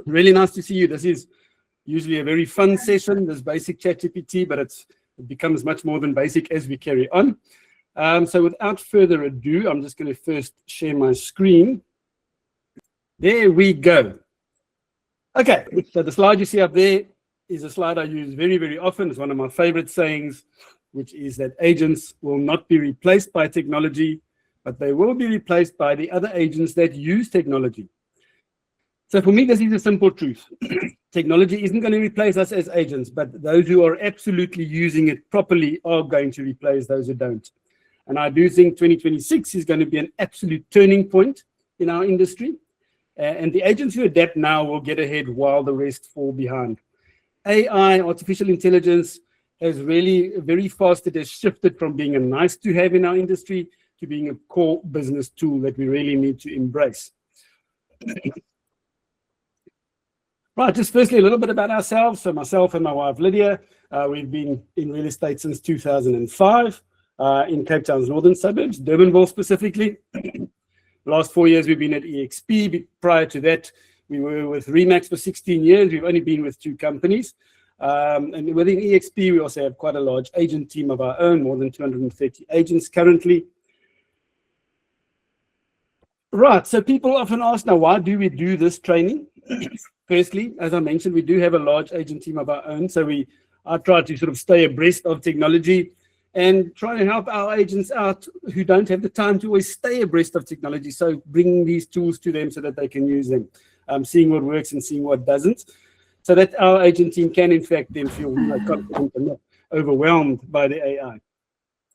Really nice to see you. This is usually a very fun session, this basic ChatGPT, but it becomes much more than basic as we carry on. So without further ado, I'm just going to first share my screen. There we go. Okay, so the slide you see up there is a slide I use very, very often. It's one of my favorite sayings, which is that agents will not be replaced by technology, but they will be replaced by the other agents that use technology. So for me, this is a simple truth. Technology isn't going to replace us as agents, but those who are absolutely using it properly are going to replace those who don't. And I do think 2026 is going to be an absolute turning point in our industry. And the agents who adapt now will get ahead while the rest fall behind. AI, artificial intelligence, has really very fast, it has shifted from being a nice to have in our industry to being a core business tool that we really need to embrace. Right, just firstly, a little bit about ourselves. So myself and my wife, Lydia, we've been in real estate since 2005 in Cape Town's northern suburbs, Durbanville specifically. Last 4 years, we've been at EXP. Prior to that, we were with Remax for 16 years. We've only been with 2 companies. And within EXP, we also have quite a large agent team of our own, more than 230 agents currently. Right, so people often ask now, why do we do this training? Firstly, as I mentioned, we do have a large agent team of our own. So I try to sort of stay abreast of technology and try to help our agents out who don't have the time to always stay abreast of technology. So bringing these tools to them so that they can use them, seeing what works and seeing what doesn't, so that our agent team can, in fact, then feel confident and not overwhelmed by the AI.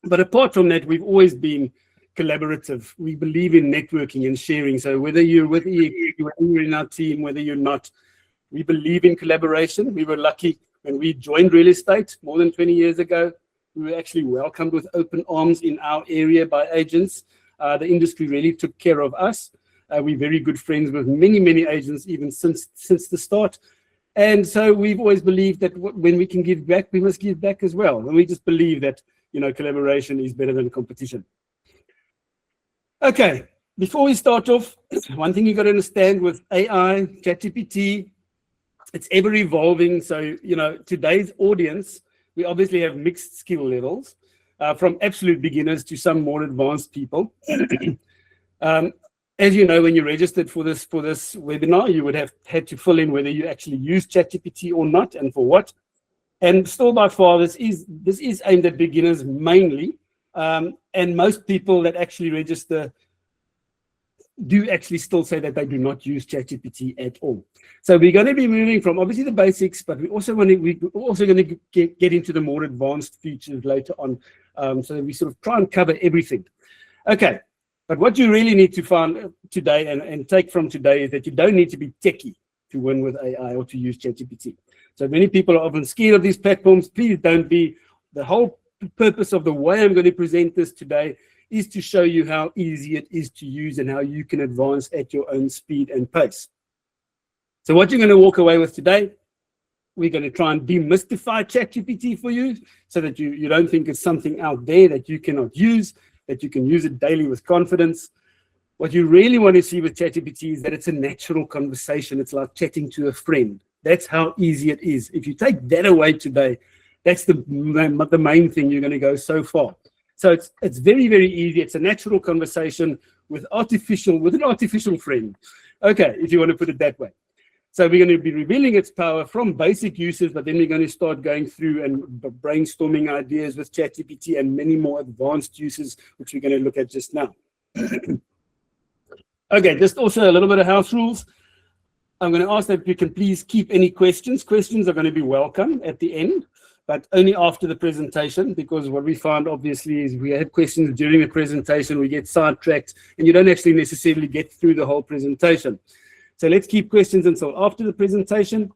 But apart from that, we've always been collaborative. We believe in networking and sharing. So whether you're with EXP, whether you're in our team, whether you're not, we believe in collaboration. We were lucky when we joined real estate more than 20 years ago. We were actually welcomed with open arms in our area by agents. The industry really took care of us. We're very good friends with many, many agents, even since the start. And so we've always believed that when we can give back, we must give back as well. And we just believe that, collaboration is better than competition. Okay, before we start off, one thing you got to understand with AI, ChatGPT, it's ever evolving. So, today's audience, we obviously have mixed skill levels, from absolute beginners to some more advanced people. As you know, when you registered for this webinar, you would have had to fill in whether you actually use ChatGPT or not and for what. And still by far, this is aimed at beginners mainly. And most people that actually register do actually still say that they do not use ChatGPT at all. So we're going to be moving from obviously the basics, but we're also going to get into the more advanced features later on. So that we sort of try and cover everything. Okay, but what you really need to find today and take from today is that you don't need to be techie to win with AI or to use ChatGPT. So many people are often scared of these platforms. Please don't be. The whole purpose of the way I'm going to present this today is to show you how easy it is to use and how you can advance at your own speed and pace. So what you're going to walk away with today, we're going to try and demystify ChatGPT for you so that you don't think it's something out there that you cannot use, that you can use it daily with confidence. What you really want to see with ChatGPT is that it's a natural conversation. It's like chatting to a friend. That's how easy it is. If you take that away today, that's the main thing. You're going to go so far. So it's very, very easy. It's a natural conversation with an artificial friend. Okay, if you want to put it that way. So we're going to be revealing its power from basic uses, but then we're going to start going through and brainstorming ideas with ChatGPT and many more advanced uses, which we're going to look at just now. Okay, just also a little bit of house rules. I'm going to ask that you can please keep any questions. Questions are going to be welcome at the end, but only after the presentation, because what we find obviously is we have questions during the presentation, we get sidetracked, and you don't actually necessarily get through the whole presentation. So let's keep questions until after the presentation.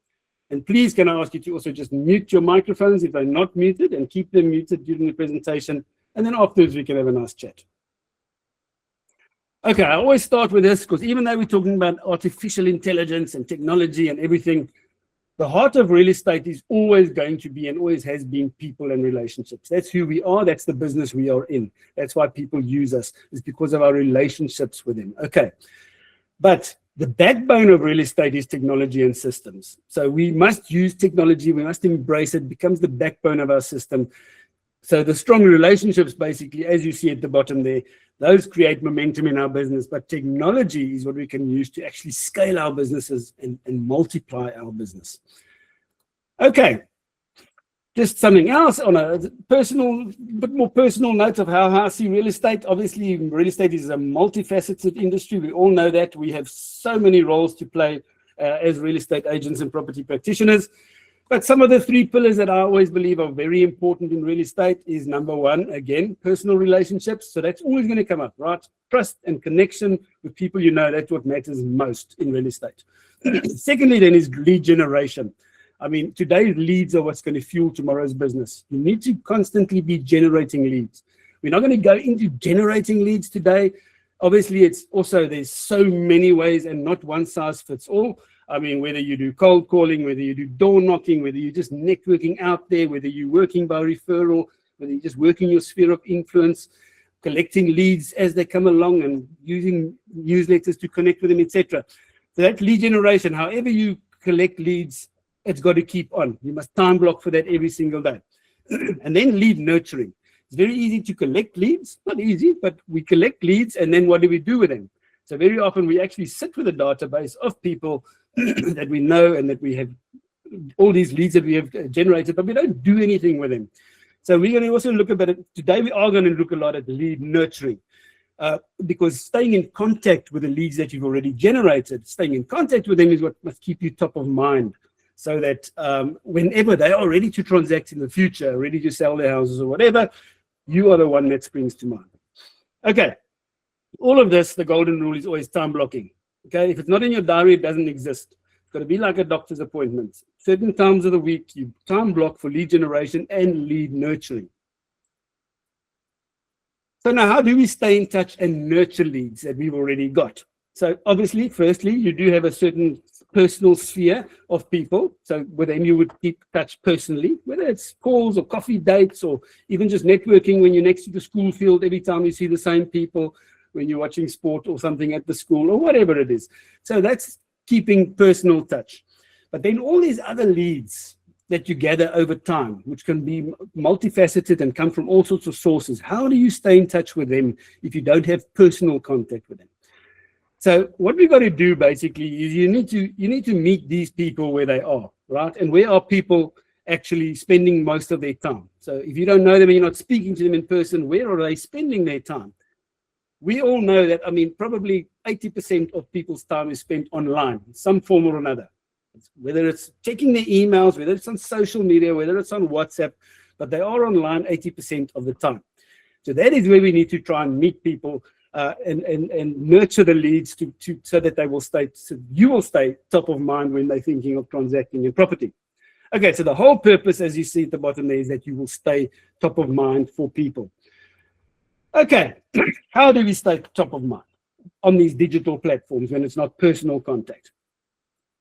And please, can I ask you to also just mute your microphones if they're not muted and keep them muted during the presentation. And then afterwards, we can have a nice chat. Okay, I always start with this because even though we're talking about artificial intelligence and technology and everything, the heart of real estate is always going to be and always has been people and relationships. That's who we are. That's the business we are in. That's why people use us. It's because of our relationships with them. Okay. But The backbone of real estate is technology and systems. So we must use technology, we must embrace it, becomes the backbone of our system. So the strong relationships, basically, as you see at the bottom there, those create momentum in our business. But technology is what we can use to actually scale our businesses and multiply our business. Okay, just something else on a bit more personal note of how I see real estate. Obviously, real estate is a multifaceted industry. We all know that. We have so many roles to play as real estate agents and property practitioners. But some of the three pillars that I always believe are very important in real estate is, number one, again, personal relationships. So that's always going to come up, right? Trust and connection with people you know. That's what matters most in real estate. Secondly, then, is lead generation. I mean, today's leads are what's going to fuel tomorrow's business. You need to constantly be generating leads. We're not going to go into generating leads today. Obviously, it's also, there's so many ways and not one size fits all. I mean, whether you do cold calling, whether you do door knocking, whether you're just networking out there, whether you're working by referral, whether you're just working your sphere of influence, collecting leads as they come along and using newsletters to connect with them, etc. So that lead generation, however you collect leads, it's got to keep on. You must time block for that every single day. And then lead nurturing. It's very easy to collect leads. Not easy, but we collect leads, and then what do we do with them? So very often we actually sit with a database of people that we know and that we have all these leads that we have generated, but we don't do anything with them. So we're going to also look at it. Today we are going to look a lot at lead nurturing. Because staying in contact with the leads that you've already generated, staying in contact with them is what must keep you top of mind. So that whenever they are ready to transact in the future, ready to sell their houses or whatever, you are the one that springs to mind. Okay, all of this, the golden rule is always time blocking. Okay, if it's not in your diary, it doesn't exist. It's got to be like a doctor's appointment. Certain times of the week, you time block for lead generation and lead nurturing. So now, how do we stay in touch and nurture leads that we've already got? So obviously, firstly, you do have a certain personal sphere of people. So with them, you would keep touch personally, whether it's calls or coffee dates or even just networking when you're next to the school field, every time you see the same people, when you're watching sport or something at the school or whatever it is. So that's keeping personal touch. But then all these other leads that you gather over time, which can be multifaceted and come from all sorts of sources, how do you stay in touch with them if you don't have personal contact with them? So what we've got to do basically is you need to meet these people where they are, right? And where are people actually spending most of their time? So if you don't know them and you're not speaking to them in person, where are they spending their time? We all know that, I mean, probably 80% of people's time is spent online, in some form or another. Whether it's checking their emails, whether it's on social media, whether it's on WhatsApp, but they are online 80% of the time. So that is where we need to try and meet people and nurture the leads so that they will stay, so you will stay top of mind when they're thinking of transacting in property. Okay, so the whole purpose, as you see at the bottom there, is that you will stay top of mind for people. Okay, how do we stay top of mind on these digital platforms when it's not personal contact?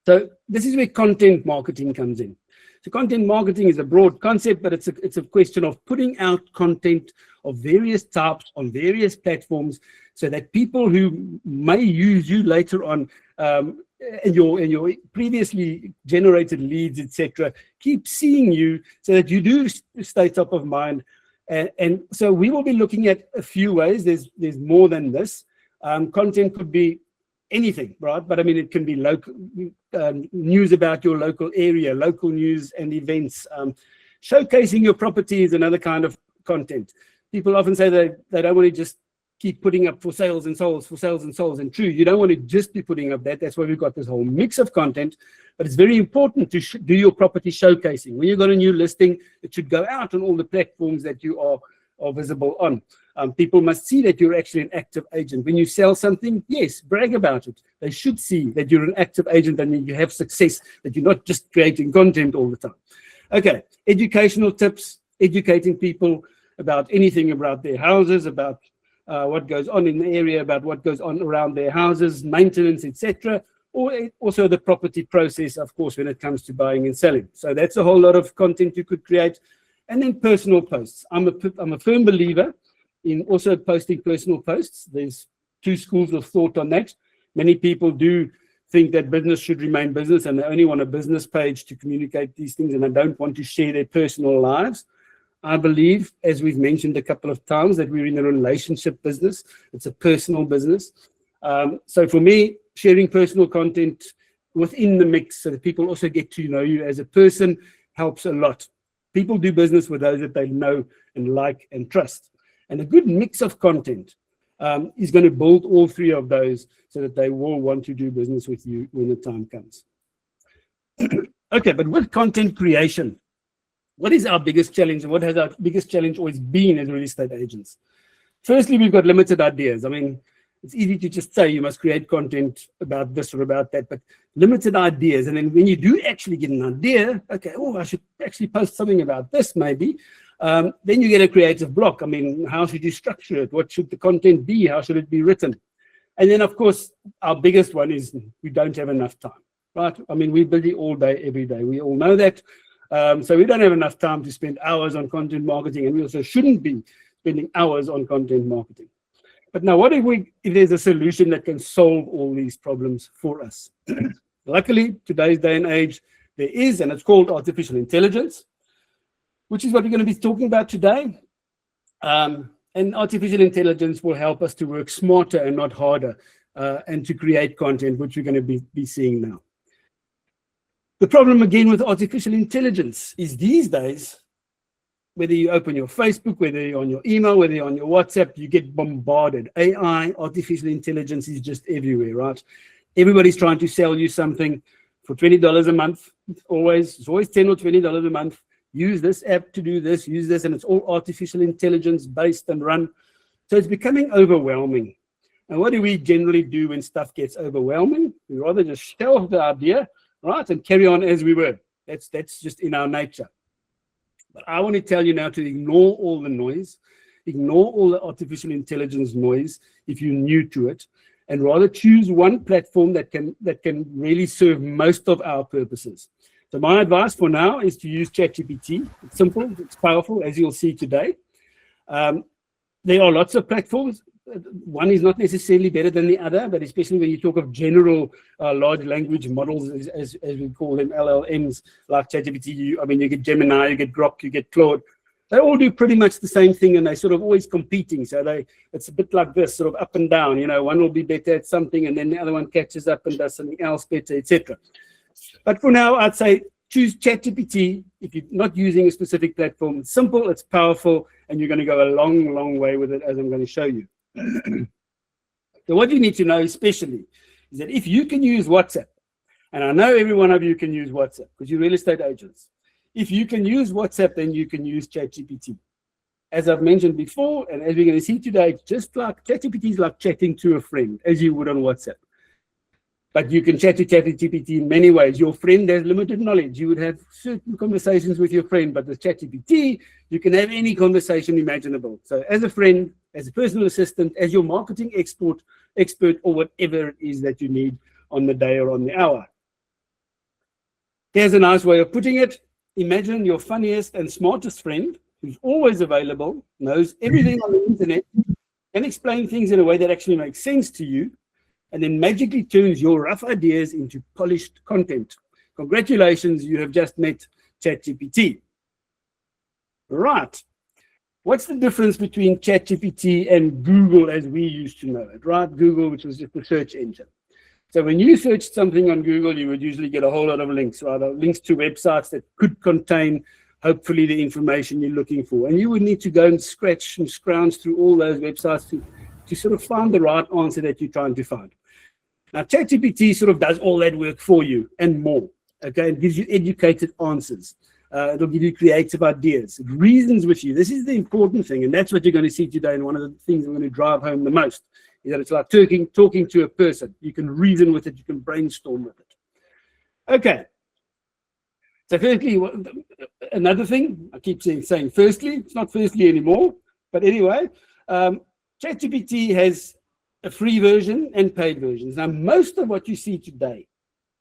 So this is where content marketing comes in. So content marketing is a broad concept, but it's a question of putting out content of various types on various platforms so that people who may use you later on and your previously generated leads, etc., keep seeing you so that you do stay top of mind. And so we will be looking at a few ways. There's more than this. Content could be anything, right? But I mean, it can be local news about your local area, local news and events. Showcasing your property is another kind of content. People often say that they don't want to just keep putting up for sales and souls, for sales and souls. And true, you don't want to just be putting up that. That's why we've got this whole mix of content. But it's very important to do your property showcasing. When you've got a new listing, it should go out on all the platforms that you are visible on. People must see that you're actually an active agent. When you sell something, yes, brag about it. They should see that you're an active agent and you have success, that you're not just creating content all the time. Okay, educational tips, educating people about anything about their houses, about what goes on in the area, about what goes on around their houses, maintenance, etc. Or also the property process, of course, when it comes to buying and selling. So that's a whole lot of content you could create. And then personal posts. I'm a firm believer in also posting personal posts. There's two schools of thought on that. Many people do think that business should remain business and they only want a business page to communicate these things and they don't want to share their personal lives. I believe, as we've mentioned a couple of times, that we're in a relationship business. It's a personal business. So for me, sharing personal content within the mix so that people also get to know you as a person helps a lot. People do business with those that they know and like and trust. And a good mix of content is going to build all three of those so that they will want to do business with you when the time comes. Okay, but with content creation, what is our biggest challenge and what has our biggest challenge always been as real estate agents? Firstly, we've got limited ideas. I mean, it's easy to just say you must create content about this or about that, but limited ideas. And then when you do actually get an idea, okay, oh, I should actually post something about this maybe. Then you get a creative block. I mean, how should you structure it? What should the content be? How should it be written? And then, of course, our biggest one is we don't have enough time, right? I mean, we're busy all day, every day. We all know that. So we don't have enough time to spend hours on content marketing, and we also shouldn't be spending hours on content marketing. But now, what if there's a solution that can solve all these problems for us? Luckily, today's day and age, there is, and it's called artificial intelligence, which is what we're going to be talking about today. And artificial intelligence will help us to work smarter and not harder, and to create content, which we're going to be seeing now. The problem again with artificial intelligence is these days, whether you open your Facebook, whether you're on your email, whether you're on your WhatsApp, you get bombarded. AI, artificial intelligence is just everywhere, right? Everybody's trying to sell you something for $20 a month. It's always $10 or $20 a month. Use this app to do this, use this, and it's all artificial intelligence based and run. So it's becoming overwhelming. And what do we generally do when stuff gets overwhelming? We rather just shelve the idea, right, and carry on as we were. That's just in our nature. But I want to tell you now to ignore all the noise, ignore all the artificial intelligence noise if you're new to it, and rather choose one platform that can really serve most of our purposes. So my advice for now is to use ChatGPT. It's simple, it's powerful, as you'll see today. There are lots of platforms. One is not necessarily better than the other, but especially when you talk of general large language models, as we call them, LLMs, like ChatGPT, you get Gemini, you get Grok, you get Claude. They all do pretty much the same thing, and they're sort of always competing. So it's a bit like this, sort of up and down. One will be better at something, and then the other one catches up and does something else better, etc. But for now, I'd say choose ChatGPT if you're not using a specific platform. It's simple, it's powerful, and you're going to go a long, long way with it, as I'm going to show you. So what you need to know especially is that if you can use WhatsApp, and I know every one of you can use WhatsApp because you're real estate agents. If you can use WhatsApp, then you can use ChatGPT. As I've mentioned before, and as we're going to see today, just like ChatGPT is like chatting to a friend, as you would on WhatsApp. But you can chat to ChatGPT in many ways. Your friend has limited knowledge. You would have certain conversations with your friend, but with ChatGPT, you can have any conversation imaginable. So as a friend, as a personal assistant, as your marketing expert, or whatever it is that you need on the day or on the hour. Here's a nice way of putting it. Imagine your funniest and smartest friend who's always available, knows everything on the internet, can explain things in a way that actually makes sense to you, and then magically turns your rough ideas into polished content. Congratulations, you have just met ChatGPT. Right. What's the difference between ChatGPT and Google as we used to know it, right? Google, which was just a search engine. So when you searched something on Google, you would usually get a whole lot of links, right? Links to websites that could contain, hopefully, the information you're looking for. And you would need to go and scratch and scrounge through all those websites to sort of find the right answer that you're trying to find. Now, ChatGPT sort of does all that work for you and more, okay? It gives you educated answers. It'll give you creative ideas. It reasons with you. This is the important thing, and that's what you're going to see today, and one of the things I'm going to drive home the most is that it's like talking to a person. You can reason with it. You can brainstorm with it. Okay. So firstly, another thing, I keep saying firstly, it's not firstly anymore, but anyway, ChatGPT has a free version and paid versions. Now, most of what you see today,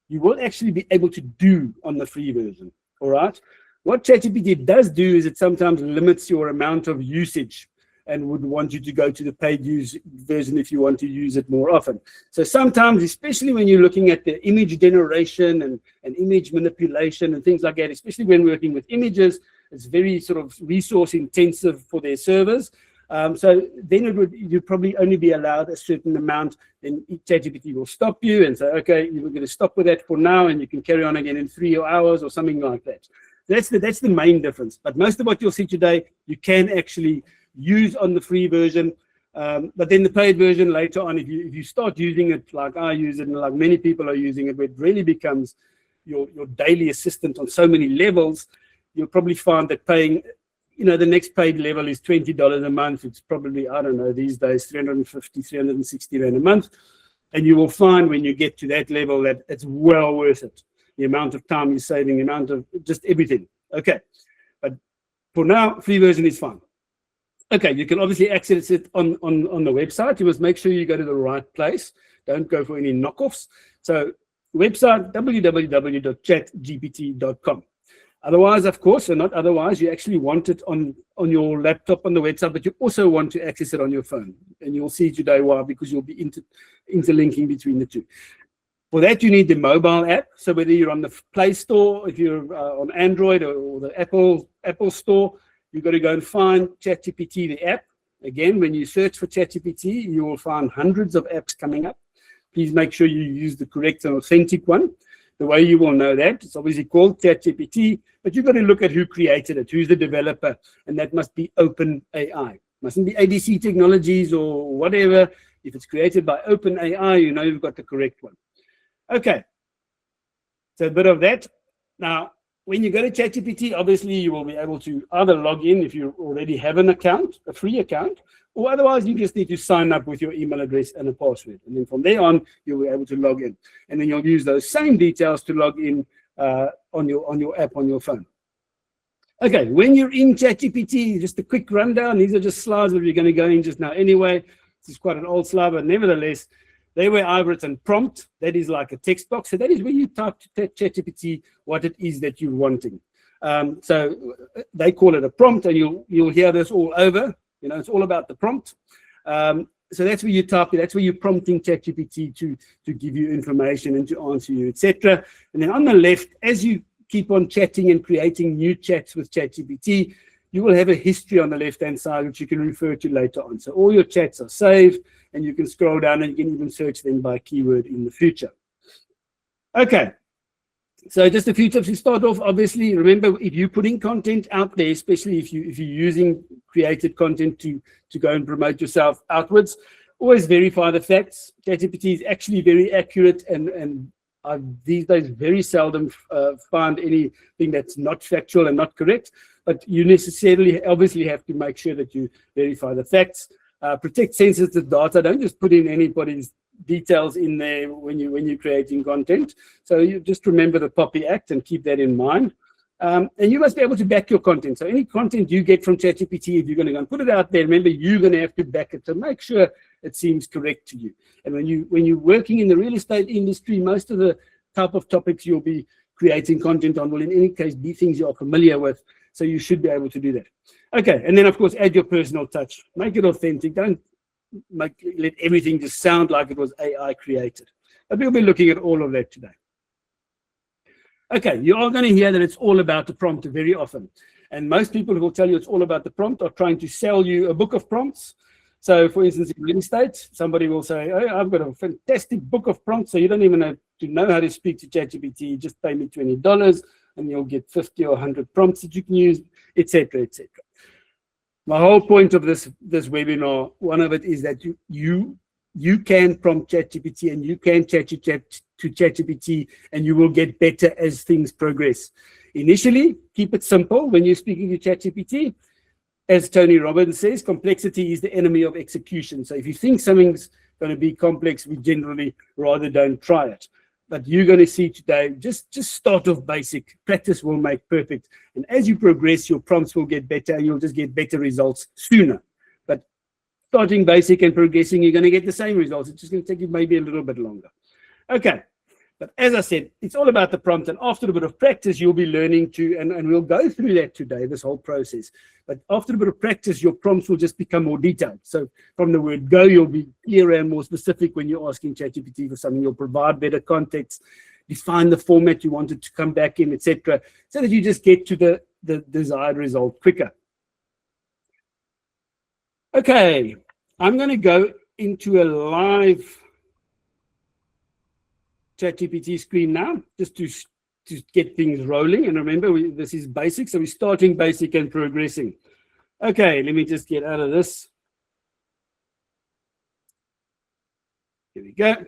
you will actually be able to do on the free version, all right? What ChatGPT does do is it sometimes limits your amount of usage. and would want you to go to the paid use version if you want to use it more often. So sometimes, especially when you're looking at the image generation and image manipulation and things like that, especially when working with images, it's very sort of resource intensive for their servers. So then you'd probably only be allowed a certain amount. Then ChatGPT will stop you and say, okay, you're going to stop with that for now, and you can carry on again in 3 hours or something like that. That's the main difference. But most of what you'll see today, you can actually use on the free version. But then the paid version later on, if you start using it like I use it and like many people are using it, where it really becomes your daily assistant on so many levels, you'll probably find that paying, the next paid level is $20 a month. It's probably, I don't know, these days, 350, 360 Rand a month. And you will find when you get to that level that it's well worth it. The amount of time you're saving, the amount of just everything. Okay. But for now, free version is fine. Okay, you can obviously access it on the website. You must make sure you go to the right place. Don't go for any knockoffs. So website, www.chatgpt.com. Otherwise, of course, or not otherwise, you actually want it on your laptop on the website, but you also want to access it on your phone. And you'll see today why, because you'll be interlinking between the two. For that, you need the mobile app. So whether you're on the Play Store, if you're on Android or the Apple Store, you've got to go and find ChatGPT, the app. Again, when you search for ChatGPT, you will find hundreds of apps coming up. Please make sure you use the correct and authentic one. The way you will know that, it's obviously called ChatGPT, but you've got to look at who created it, who's the developer, and that must be OpenAI. Mustn't be ADC Technologies or whatever. If it's created by OpenAI, you know you've got the correct one. Okay, so a bit of that. Now, when you go to ChatGPT, obviously you will be able to either log in if you already have an account, a free account, or otherwise you just need to sign up with your email address and a password. And then from there on, you'll be able to log in. And then you'll use those same details to log in on your app on your phone. Okay, when you're in ChatGPT, just a quick rundown. These are just slides that we're going to go in just now anyway. This is quite an old slide, but nevertheless, they were I've written prompt. That is like a text box. So that is where you type to ChatGPT what it is that you're wanting. So they call it a prompt, and you'll hear this all over. It's all about the prompt. So that's where you type it. That's where you're prompting ChatGPT to give you information and to answer you, etc. And then on the left, as you keep on chatting and creating new chats with ChatGPT, you will have a history on the left-hand side, which you can refer to later on. So all your chats are saved, and you can scroll down and you can even search them by keyword in the future. Okay, so just a few tips to start off. Obviously, remember, if you're putting content out there, especially if you're using created content to go and promote yourself outwards, always verify the facts. ChatGPT is actually very accurate, and I've these days very seldom find anything that's not factual and not correct. But you necessarily, obviously, have to make sure that you verify the facts. Protect sensitive data. Don't just put in anybody's details in there when you're creating content. So you just remember the POPI Act and keep that in mind. And you must be able to back your content. So any content you get from ChatGPT, if you're going to go and put it out there, remember you're going to have to back it to make sure it seems correct to you. And when you're working in the real estate industry, most of the type of topics you'll be creating content on will in any case be things you're familiar with. So you should be able to do that. Okay, and then of course add your personal touch. Make it authentic. Don't let everything just sound like it was AI created. But we'll be looking at all of that today. Okay, you are going to hear that it's all about the prompt very often. And most people who will tell you it's all about the prompt are trying to sell you a book of prompts. So for instance, in real estate, somebody will say, oh, I've got a fantastic book of prompts, so you don't even have to know how to speak to ChatGPT. Just pay me $20 and you'll get 50 or 100 prompts that you can use, etc., etc. My whole point of this webinar, one of it is that you can prompt ChatGPT and you can chat to ChatGPT, and you will get better as things progress. Initially, keep it simple when you're speaking to ChatGPT. As Tony Robbins says, complexity is the enemy of execution. So if you think something's going to be complex, we generally rather don't try it. But you're going to see today, just start off basic. Practice will make perfect. And as you progress, your prompts will get better and you'll just get better results sooner. But starting basic and progressing, you're going to get the same results. It's just going to take you maybe a little bit longer. Okay. But as I said, it's all about the prompt, and after a bit of practice, you'll be learning to, and we'll go through that today, this whole process. But after a bit of practice, your prompts will just become more detailed. So from the word go, you'll be clearer and more specific when you're asking ChatGPT for something. You'll provide better context, define the format you want it to come back in, etc., so that you just get to the desired result quicker. Okay, I'm going to go into a live ChatGPT screen now, just to get things rolling. And remember, this is basic, so we're starting basic and progressing. Okay, let me just get out of this. Here we go.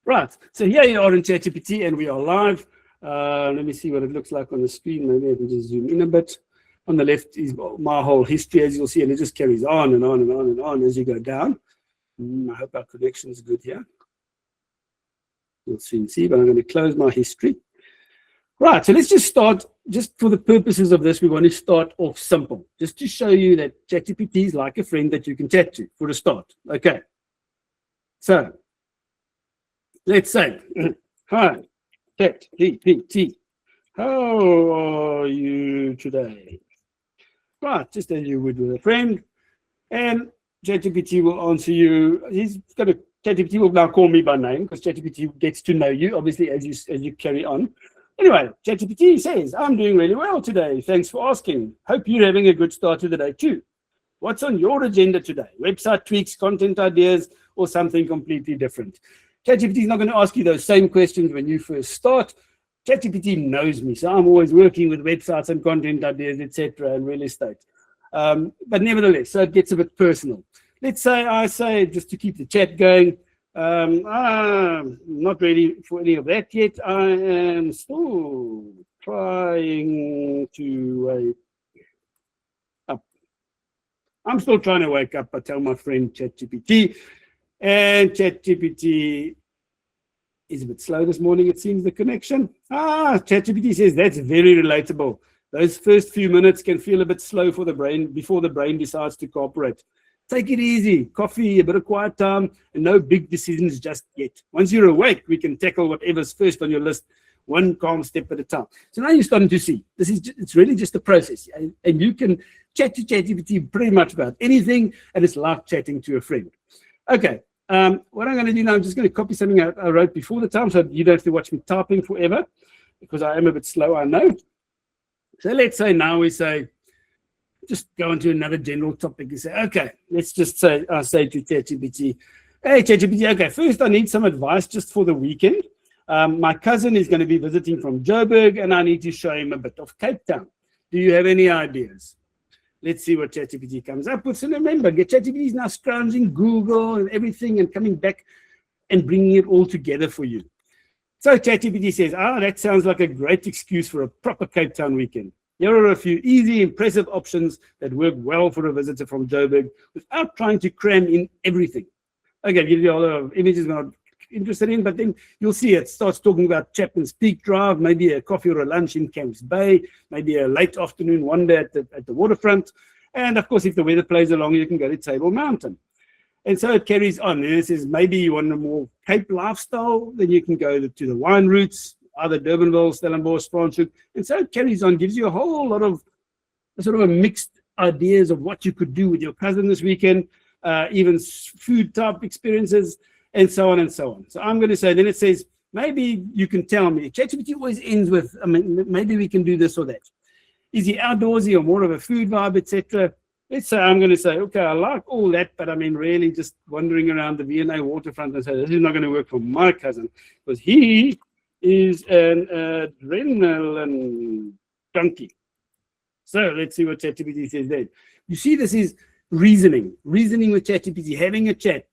Right, so here you are in ChatGPT, and we are live. Let me see what it looks like on the screen. Maybe I can just zoom in a bit. On the left is my whole history, as you'll see, and it just carries on and on and on and on as you go down. I hope our connection is good here. You'll soon see, but I'm going to close my history. Right, so let's just start, just for the purposes of this, we want to start off simple, just to show you that ChatGPT is like a friend that you can chat to for a start. Okay, so let's say, hi, ChatGPT, how are you today? Right, just as you would with a friend, and ChatGPT will answer you. ChatGPT will now call me by name because ChatGPT gets to know you, obviously, as you carry on. Anyway, ChatGPT says, I'm doing really well today. Thanks for asking. Hope you're having a good start to the day too. What's on your agenda today? Website tweaks, content ideas, or something completely different? ChatGPT is not going to ask you those same questions when you first start. ChatGPT knows me, so I'm always working with websites and content ideas, etc., and real estate. But nevertheless, so it gets a bit personal. Let's say I say, just to keep the chat going, I'm not ready for any of that yet. I am still trying to wake up. I'm still trying to wake up, I tell my friend ChatGPT. And ChatGPT is a bit slow this morning, it seems, the connection. ChatGPT says that's very relatable. Those first few minutes can feel a bit slow for the brain before the brain decides to cooperate. Take it easy, coffee, a bit of quiet time, and no big decisions just yet. Once you're awake, we can tackle whatever's first on your list, one calm step at a time. So now you're starting to see, it's really just a process. And you can chat to ChatGPT pretty much about anything, and it's like chatting to a friend. Okay, what I'm going to do now, I'm just going to copy something I wrote before the time, so you don't have to watch me typing forever, because I am a bit slow, I know. So let's say now we say, just go into another general topic and say, okay, let's just say, I say to ChatGPT, hey, ChatGPT, okay, first I need some advice just for the weekend. My cousin is going to be visiting from Joburg, and I need to show him a bit of Cape Town. Do you have any ideas? Let's see what ChatGPT comes up with. So remember, ChatGPT is now scrounging Google and everything and coming back and bringing it all together for you. So ChatGPT says, that sounds like a great excuse for a proper Cape Town weekend. Here are a few easy, impressive options that work well for a visitor from Joburg without trying to cram in everything. Okay, give you a lot of images we're not interested in, but then you'll see it starts talking about Chapman's Peak Drive, maybe a coffee or a lunch in Camps Bay, maybe a late afternoon wander at the waterfront. And of course, if the weather plays along, you can go to Table Mountain. And so it carries on. And it says maybe you want a more Cape lifestyle, then you can go to the wine routes, either Durbanville, Stellenbosch, Franschhoek. And so it carries on, gives you a whole lot of sort of a mixed ideas of what you could do with your cousin this weekend, even food type experiences, and so on and so on. So I'm going to say, then it says, maybe you can tell me. ChatGPT always ends with, maybe we can do this or that. Is he outdoorsy or more of a food vibe, etc.? Let's say I'm going to say, okay, I like all that, but really just wandering around the V&A waterfront and say, this is not going to work for my cousin, because he is an adrenaline junkie. So let's see what ChatGPT says then. You see, this is reasoning with ChatGPT, having a chat,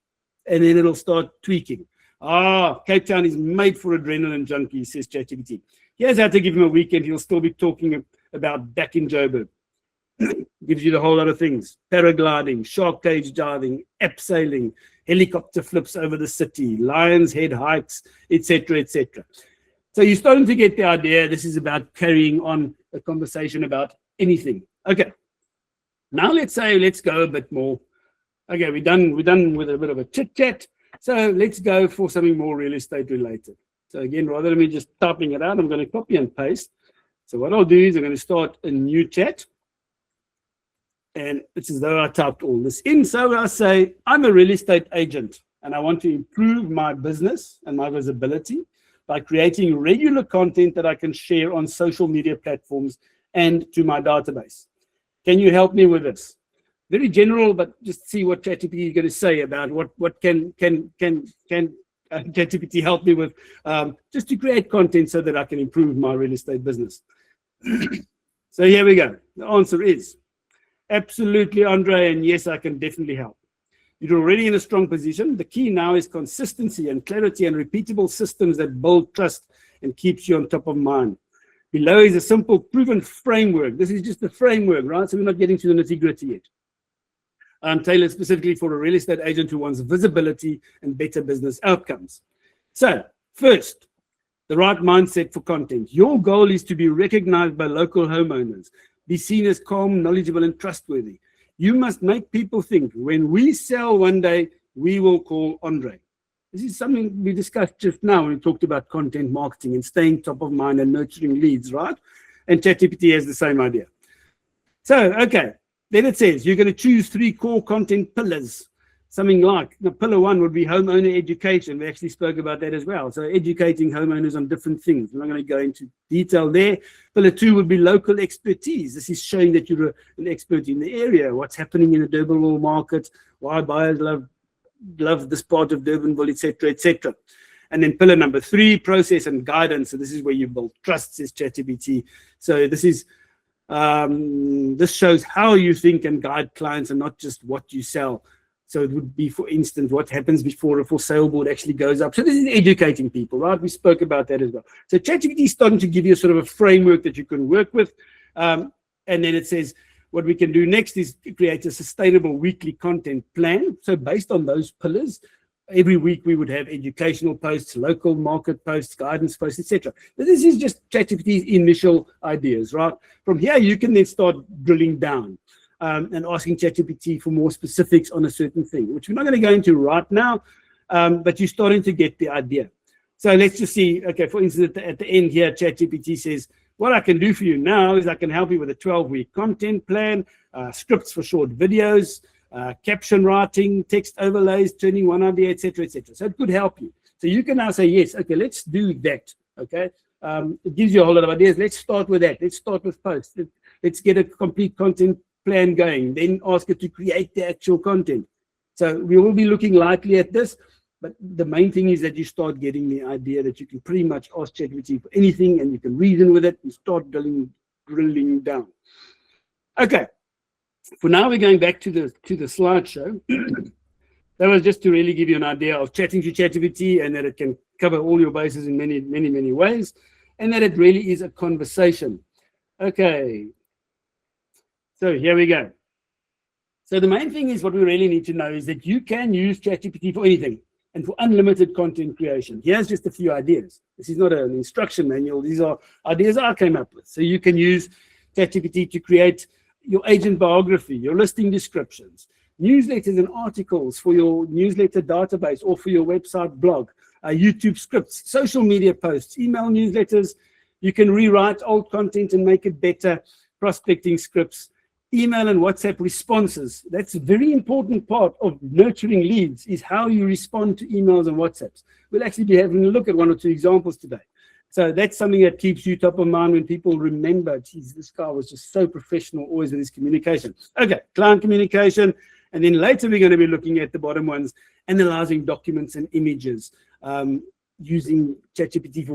and then it'll start tweaking. Cape Town is made for adrenaline junkies, says ChatGPT. Here's how to give him a weekend. He'll still be talking about back in Joburg. Gives you the whole lot of things. Paragliding, shark cage diving, abseiling, helicopter flips over the city, Lion's Head hikes, etc., etc. So you're starting to get the idea. This is about carrying on a conversation about anything. Okay. Now let's go a bit more. Okay, we're done with a bit of a chit chat. So let's go for something more real estate related. So again, rather than me just typing it out, I'm going to copy and paste. So what I'll do is I'm going to start a new chat. And it's as though I typed all this in. So I say, I'm a real estate agent and I want to improve my business and my visibility by creating regular content that I can share on social media platforms and to my database. Can you help me with this? Very general, but just see what ChatGPT is going to say about what can ChatGPT help me with, just to create content so that I can improve my real estate business. So here we go. The answer is absolutely, Andre, and yes, I can definitely help. You're already in a strong position. The key now is consistency and clarity and repeatable systems that build trust and keeps you on top of mind. Below is a simple, proven framework. This is just a framework, right? So we're not getting to the nitty-gritty yet. Tailored specifically for a real estate agent who wants visibility and better business outcomes. So first, the right mindset for content. Your goal is to be recognized by local homeowners. Be seen as calm, knowledgeable, and trustworthy. You must make people think, when we sell one day, we will call Andre. This is something we discussed just now when we talked about content marketing and staying top of mind and nurturing leads, right? And ChatGPT has the same idea. So, okay, then it says you're going to choose 3 core content pillars. Something like, pillar 1 would be homeowner education. We actually spoke about that as well. So educating homeowners on different things. We're not going to go into detail there. Pillar 2 would be local expertise. This is showing that you're an expert in the area, what's happening in the Durbanville market, why buyers love this part of Durbanville, etc., etc. And then pillar number 3, process and guidance. So this is where you build trust, says ChatGPT. So this is this shows how you think and guide clients and not just what you sell. So it would be, for instance, what happens before a for sale board actually goes up. So this is educating people, right? We spoke about that as well. So ChatGPT is starting to give you sort of a framework that you can work with. And then it says what we can do next is create a sustainable weekly content plan. So based on those pillars, every week we would have educational posts, local market posts, guidance posts, etc. But this is just ChatGPT's initial ideas, right? From here, you can then start drilling down. And asking ChatGPT for more specifics on a certain thing, which we're not going to go into right now, but you're starting to get the idea. So let's just see, okay, for instance, at the end here, ChatGPT says, what I can do for you now is I can help you with a 12-week content plan, scripts for short videos, caption writing, text overlays, turning one idea, etc., etc. So it could help you. So you can now say, yes, okay, let's do that, okay? It gives you a whole lot of ideas. Let's start with that. Let's start with posts. Let's get a complete content plan going, then ask it to create the actual content. So we will be looking lightly at this, but the main thing is that you start getting the idea that you can pretty much ask ChatGPT for anything and you can reason with it and start drilling down. Okay, for now we're going back to the slideshow. That was just to really give you an idea of chatting to ChatGPT and that it can cover all your bases in many ways, and that it really is a conversation. Okay. So here we go. So the main thing is what we really need to know is that you can use ChatGPT for anything and for unlimited content creation. Here's just a few ideas. This is not an instruction manual. These are ideas I came up with. So you can use ChatGPT to create your agent biography, your listing descriptions, newsletters and articles for your newsletter database or for your website blog, YouTube scripts, social media posts, email newsletters. You can rewrite old content and make it better, prospecting scripts, email and WhatsApp responses. That's a very important part of nurturing leads, is how you respond to emails and WhatsApps. We'll actually be having a look at 1 or 2 examples today. So that's something that keeps you top of mind when people remember, geez, this guy was just so professional always with his communication. Okay, client communication. And then later we're going to be looking at the bottom ones, analyzing documents and images, using ChatGPT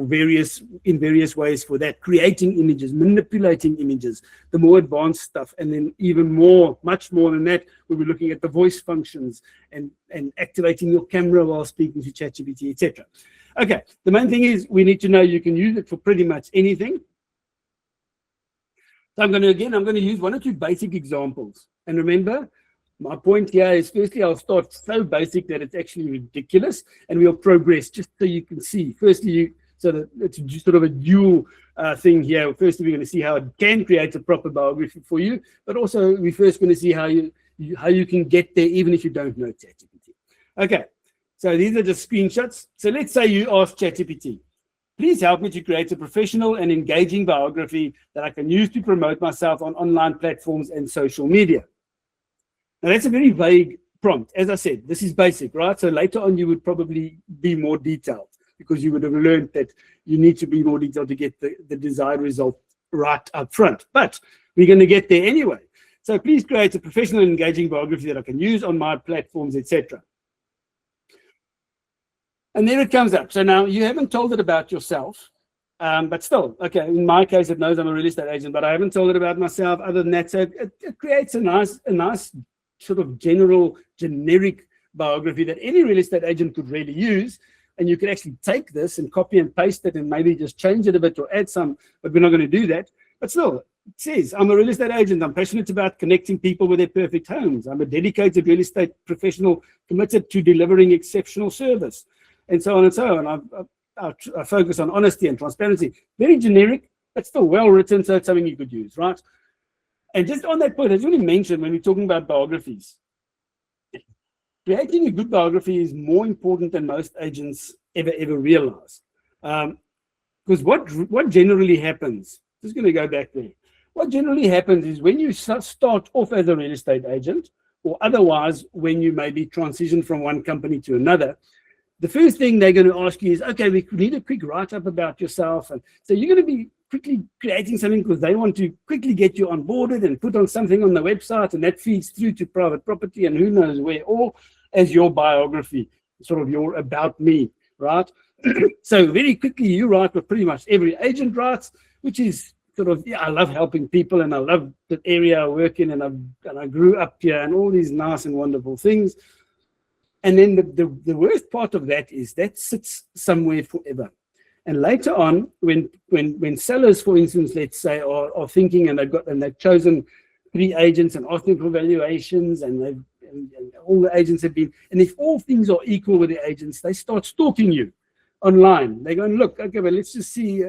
in various ways for that, creating images, manipulating images, the more advanced stuff, and then even more, much more than that, we'll be looking at the voice functions and activating your camera while speaking to ChatGPT, etc. Okay, the main thing is we need to know you can use it for pretty much anything. So I'm going to use 1 or 2 basic examples. And remember, my point here is, firstly, I'll start so basic that it's actually ridiculous, and we'll progress just so you can see. Firstly, so that it's just sort of a dual thing here. Firstly, we're going to see how it can create a proper biography for you, but also we're first going to see how you can get there even if you don't know ChatGPT. Okay, So these are just screenshots. So let's say you ask ChatGPT, please help me to create a professional and engaging biography that I can use to promote myself on online platforms and social media. Now, that's a very vague prompt. As I said, this is basic, right? So later on, you would probably be more detailed because you would have learned that you need to be more detailed to get the desired result right up front. But we're going to get there anyway. So please create a professional and engaging biography that I can use on my platforms, etc. And there it comes up. So now you haven't told it about yourself, but still, okay, in my case, it knows I'm a real estate agent, but I haven't told it about myself other than that. So it creates a nice sort of generic biography that any real estate agent could really use. And you could actually take this and copy and paste it and maybe just change it a bit or add some, but we're not going to do that. But still, it says, I'm a real estate agent. I'm passionate about connecting people with their perfect homes. I'm a dedicated real estate professional committed to delivering exceptional service, and so on and so on. I focus on honesty and transparency. Very generic, but still well written, so it's something you could use, right? And just on that point, I just want to mention when we're talking about biographies, creating a good biography is more important than most agents ever realize. Because what generally happens, just going to go back there. What generally happens is when you start off as a real estate agent, or otherwise when you maybe transition from one company to another, the first thing they're going to ask you is, okay, we need a quick write-up about yourself. And so you're going to be quickly creating something because they want to quickly get you onboarded and put on something on the website, and that feeds through to private property and who knows where, or as your biography, sort of your about me, right? So very quickly you write what pretty much every agent writes, which is sort of, yeah, I love helping people and I love the area I work in, and I grew up here and all these nice and wonderful things. And then the worst part of that is that sits somewhere forever. And later on, when sellers, for instance, let's say, are thinking and they've chosen 3 agents and asked them for valuations, and all the agents have been, and if all things are equal with the agents, they start stalking you online. They go and look, okay, but let's just see,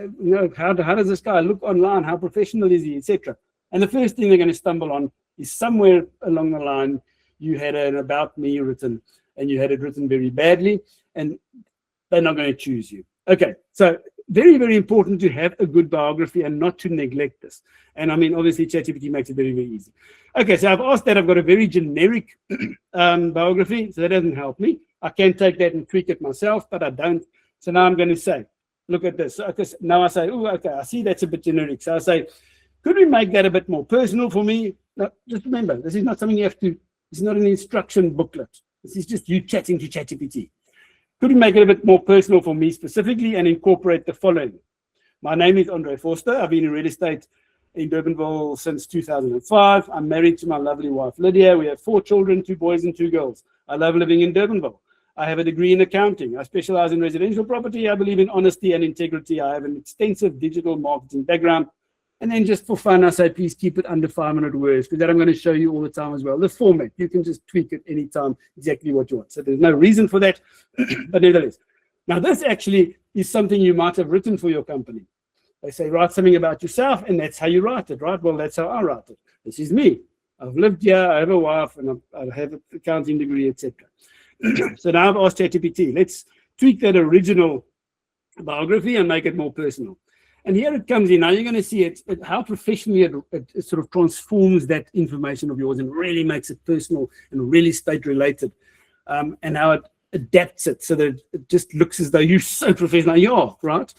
how does this guy look online? How professional is he, etc. And the first thing they're going to stumble on is somewhere along the line you had an about me written, and you had it written very badly, and they're not going to choose you. Okay, so very, very important to have a good biography and not to neglect this. And I mean, obviously, ChatGPT makes it very, very easy. Okay, so I've asked that. I've got a very generic biography, so that doesn't help me. I can take that and tweak it myself, but I don't. So now I'm going to say, look at this. Okay, so now I say, oh, okay, I see that's a bit generic. So I say, could we make that a bit more personal for me? Now, just remember, this is not something you have to, it's not an instruction booklet. This is just you chatting to ChatGPT. Could we make it a bit more personal for me specifically and incorporate the following? My name is Andre Forster. I've been in real estate in Durbanville since 2005. I'm married to my lovely wife, Lydia. We have 4 children, 2 boys and 2 girls. I love living in Durbanville. I have a degree in accounting. I specialize in residential property. I believe in honesty and integrity. I have an extensive digital marketing background. And then just for fun, I say, please keep it under 500 words, because that I'm going to show you all the time as well. The format, you can just tweak it anytime, exactly what you want. So there's no reason for that, but nevertheless. Now, this actually is something you might have written for your company. They say, write something about yourself, and that's how you write it, right? Well, that's how I write it. This is me. I've lived here, I have a wife, and I have an accounting degree, etc. So now I've asked ChatGPT, let's tweak that original biography and make it more personal. And here it comes in. Now you're going to see how professionally it sort of transforms that information of yours and really makes it personal and really state related, and how it adapts it so that it just looks as though you're so professional. You are, right?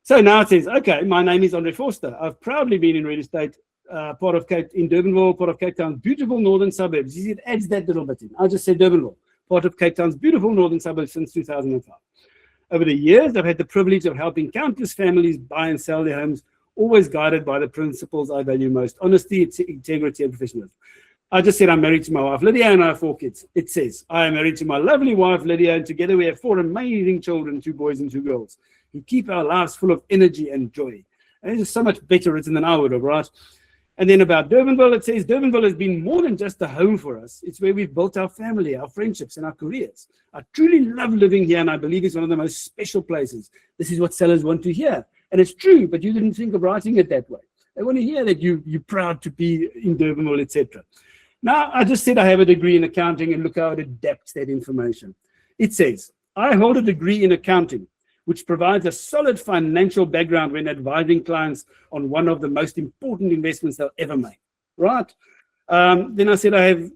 So now it says, okay, my name is Andre Forster. I've proudly been in real estate, part of in Durbanville, part of Cape Town's beautiful northern suburbs. You see, it adds that little bit in. I just said Durbanville, part of Cape Town's beautiful northern suburbs since 2005. Over the years, I've had the privilege of helping countless families buy and sell their homes, always guided by the principles I value most: honesty, integrity, and professionalism. I just said I'm married to my wife, Lydia, and I have 4 kids. It says, I am married to my lovely wife, Lydia, and together we have 4 amazing children, 2 boys and 2 girls, who keep our lives full of energy and joy. And it's just so much better written than I would have, right? And then about Durbanville, it says, Durbanville has been more than just a home for us. It's where we've built our family, our friendships, and our careers. I truly love living here, and I believe it's one of the most special places. This is what sellers want to hear. And it's true, but you didn't think of writing it that way. They want to hear that you're proud to be in Durbanville, etc. Now, I just said I have a degree in accounting, and look how it adapts that information. It says, I hold a degree in accounting, which provides a solid financial background when advising clients on one of the most important investments they'll ever make. Right? Then I said I have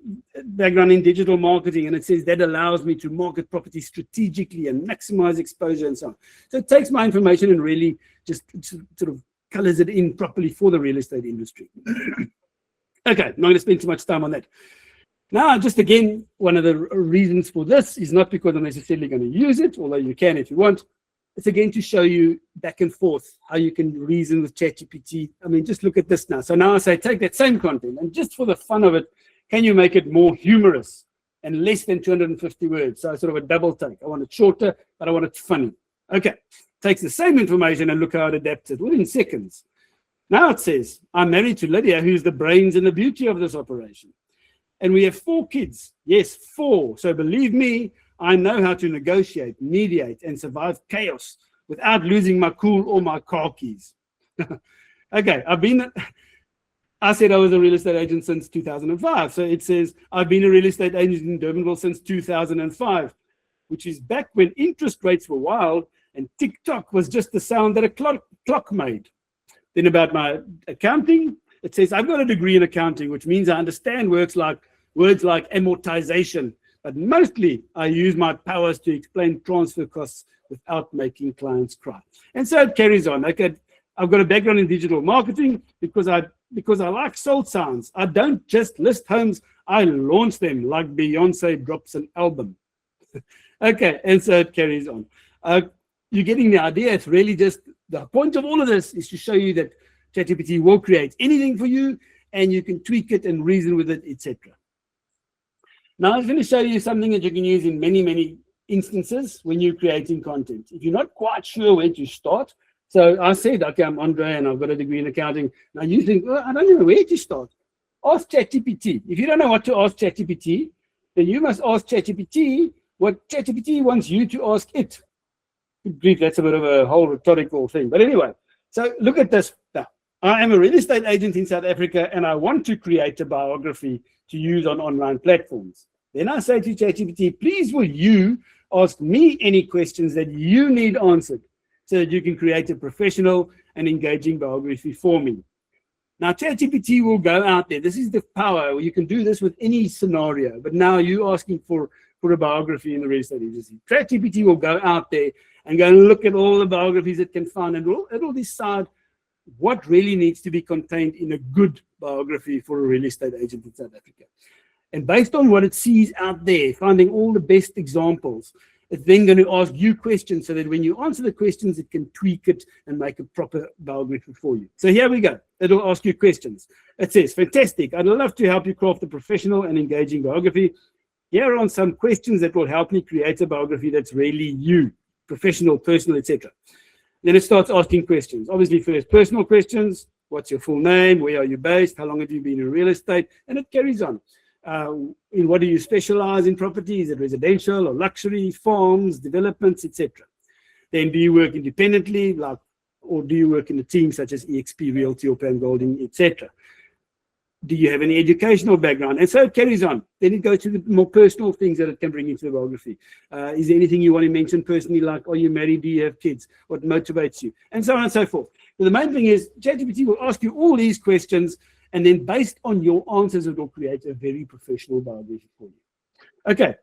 background in digital marketing, and it says that allows me to market property strategically and maximize exposure and so on. So it takes my information and really just sort of colors it in properly for the real estate industry. Okay, I'm not going to spend too much time on that. Now, just again, one of the reasons for this is not because I'm necessarily going to use it, although you can if you want. It's again to show you back and forth how you can reason with ChatGPT. I mean, just look at this now. So now I say, take that same content and just for the fun of it, can you make it more humorous and less than 250 words? So sort of a double take. I want it shorter, but I want it funny. Okay, takes the same information and look how it adapts it within seconds. Now it says, I'm married to Lydia, who's the brains and the beauty of this operation. And we have 4 kids. Yes, 4. So believe me, I know how to negotiate, mediate, and survive chaos without losing my cool or my car keys. Okay, I said I was a real estate agent since 2005. So it says, I've been a real estate agent in Durbanville since 2005, which is back when interest rates were wild and TikTok was just the sound that a clock made. Then about my accounting, it says, I've got a degree in accounting, which means I understand words like amortization, but mostly I use my powers to explain transfer costs without making clients cry. And so it carries on. Okay, I've got a background in digital marketing because I like sold sounds. I don't just list homes, I launch them like Beyonce drops an album. Okay, and so it carries on. You're getting the idea. It's really just the point of all of this is to show you that ChatGPT will create anything for you and you can tweak it and reason with it, etc. Now, I'm going to show you something that you can use in many, many instances when you're creating content. If you're not quite sure where to start, so I said, okay, I'm Andre and I've got a degree in accounting. Now you think, well, I don't know where to start. Ask ChatGPT. If you don't know what to ask ChatGPT, then you must ask ChatGPT what ChatGPT wants you to ask it. That's a bit of a whole rhetorical thing. But anyway, so look at this now. I am a real estate agent in South Africa and I want to create a biography to use on online platforms. Then I say to ChatGPT, please will you ask me any questions that you need answered so that you can create a professional and engaging biography for me. Now, ChatGPT will go out there. This is the power. You can do this with any scenario, but now you're asking for a biography in the real estate industry. ChatGPT will go out there and go and look at all the biographies it can find, and it'll decide what really needs to be contained in a good biography for a real estate agent in South Africa. And based on what it sees out there, finding all the best examples, it's then going to ask you questions so that when you answer the questions, it can tweak it and make a proper biography for you. So here we go. It'll ask you questions. It says, fantastic. I'd love to help you craft a professional and engaging biography. Here are some questions that will help me create a biography that's really you, professional, personal, etc. Then it starts asking questions. Obviously, first personal questions. What's your full name? Where are you based? How long have you been in real estate? And it carries on. In what do you specialize in property? Is it residential or luxury, farms, developments, etc.? Then do you work independently, or do you work in a team such as EXP, Realty, or Pan Golding, etc.? Do you have any educational background? And so it carries on. Then it goes to the more personal things that it can bring into the biography. Is there anything you want to mention personally, like are you married? Do you have kids? What motivates you? And so on and so forth. But the main thing is ChatGPT will ask you all these questions, and then based on your answers, it will create a very professional biography for you. Okay,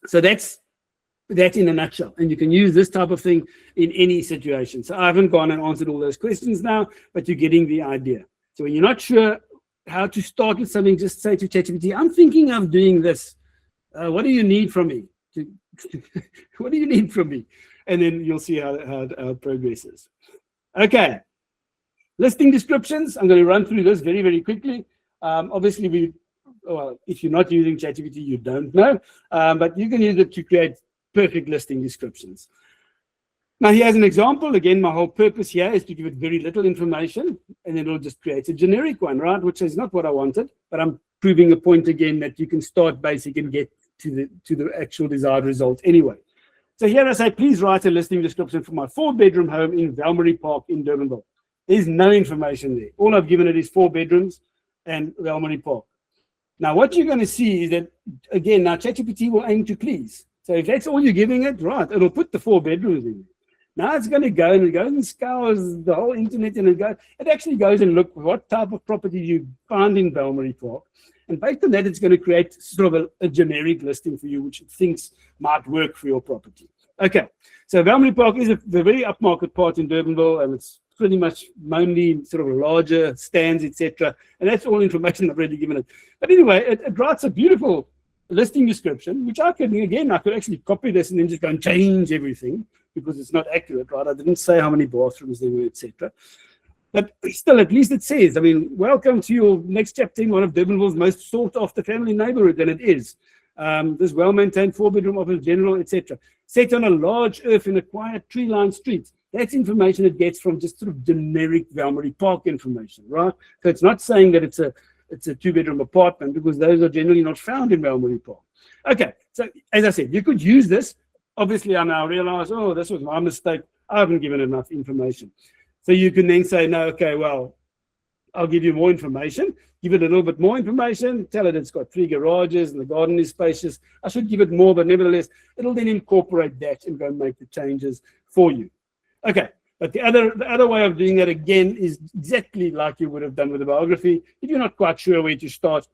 so that's that in a nutshell. And you can use this type of thing in any situation. So I haven't gone and answered all those questions now, but you're getting the idea. So when you're not sure how to start with something, just say to ChatGPT, I'm thinking of doing this. What do you need from me? What do you need from me? And then you'll see how it progresses. Okay. Listing descriptions. I'm going to run through this very, very quickly. Obviously, if you're not using ChatGPT, you don't know, but you can use it to create perfect listing descriptions. Now, here's an example. Again, my whole purpose here is to give it very little information, and then it'll just create a generic one, right? Which is not what I wanted, but I'm proving a point again that you can start basic and get to the actual desired result anyway. So here I say, please write a listing description for my 4-bedroom home in Valmarie Park in Durbanville. There's no information there. All I've given it is 4 bedrooms and Valmarie Park. Now, what you're going to see is that, again, now ChatGPT will aim to please. So if that's all you're giving it, right, it'll put the 4 bedrooms in. Now it's going to go and it goes and scours the whole internet, and it actually goes and look what type of property you find in Belmarie Park. And based on that, it's going to create sort of a generic listing for you, which it thinks might work for your property. Okay, so Belmarie Park is a very upmarket part in Durbanville, and it's pretty much mainly sort of larger stands, etc. And that's all information I've already given it. But anyway, it writes a beautiful listing description, which I could actually copy this and then just go and change everything, because it's not accurate, right? I didn't say how many bathrooms there were, etc. But still, at least it says, I mean, welcome to your next chapter in one of Durbanville's most sought-after family neighborhoods, and it is. This well-maintained 4-bedroom office, general, etc. Set on a large earth in a quiet tree-lined street. That's information it gets from just sort of generic Belmarie Park information, right? So it's not saying that it's a 2-bedroom apartment, because those are generally not found in Belmarie Park. Okay, so as I said, you could use this. Obviously, I now realize, oh, this was my mistake. I haven't given enough information. So you can then say, no, okay, well, I'll give you more information. Give it a little bit more information. Tell it it's got 3 garages and the garden is spacious. I should give it more, but nevertheless, it'll then incorporate that and go and make the changes for you. Okay, but the other way of doing that again is exactly like you would have done with the biography. If you're not quite sure where to start,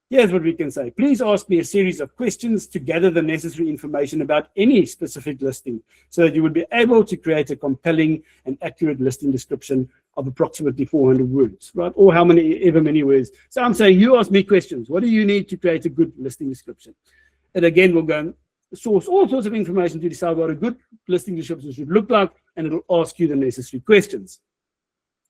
here's what we can say. Please ask me a series of questions to gather the necessary information about any specific listing, so that you would be able to create a compelling and accurate listing description of approximately 400 words, right? Or ever many words. So I'm saying you ask me questions. What do you need to create a good listing description? And again, we'll go and source all sorts of information to decide what a good listing description should look like, and it'll ask you the necessary questions.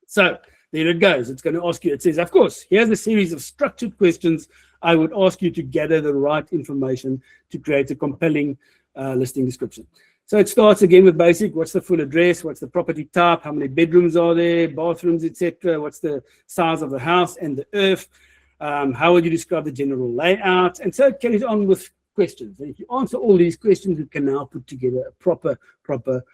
So there it goes. It's going to ask you, it says, of course, here's a series of structured questions I would ask you to gather the right information to create a compelling listing description. So it starts again with basic. What's the full address? What's the property type? How many bedrooms are there? Bathrooms, etc. What's the size of the house and the earth? How would you describe the general layout? And so it carries on with questions. And if you answer all these questions, you can now put together a proper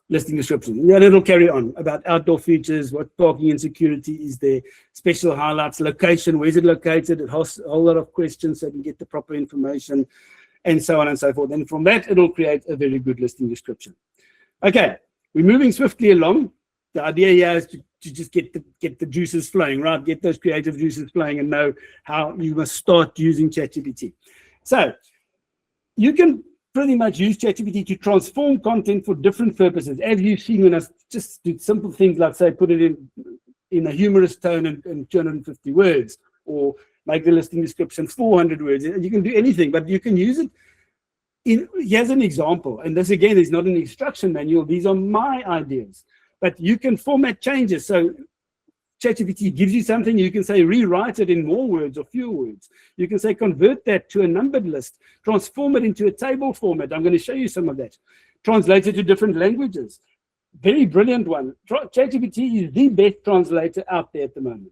listing description. And then it'll carry on about outdoor features, what parking and security is there, special highlights, location, where is it located? It has a whole lot of questions so you can get the proper information, and so on and so forth. And from that, it'll create a very good listing description. Okay, we're moving swiftly along. The idea here is to just get the juices flowing, right? Get those creative juices flowing and know how you must start using ChatGPT. So you can pretty much use ChatGPT to transform content for different purposes. As you've seen when I just do simple things like, say, put it in a humorous tone and 250 words, or make the listing description 400 words. You can do anything, but you can use it. Here's an example, and this again is not an instruction manual. These are my ideas, but you can format changes. So ChatGPT gives you something, you can say rewrite it in more words or fewer words. You can say convert that to a numbered list, transform it into a table format. I'm going to show you some of that. Translate it to different languages. Very brilliant one. ChatGPT is the best translator out there at the moment.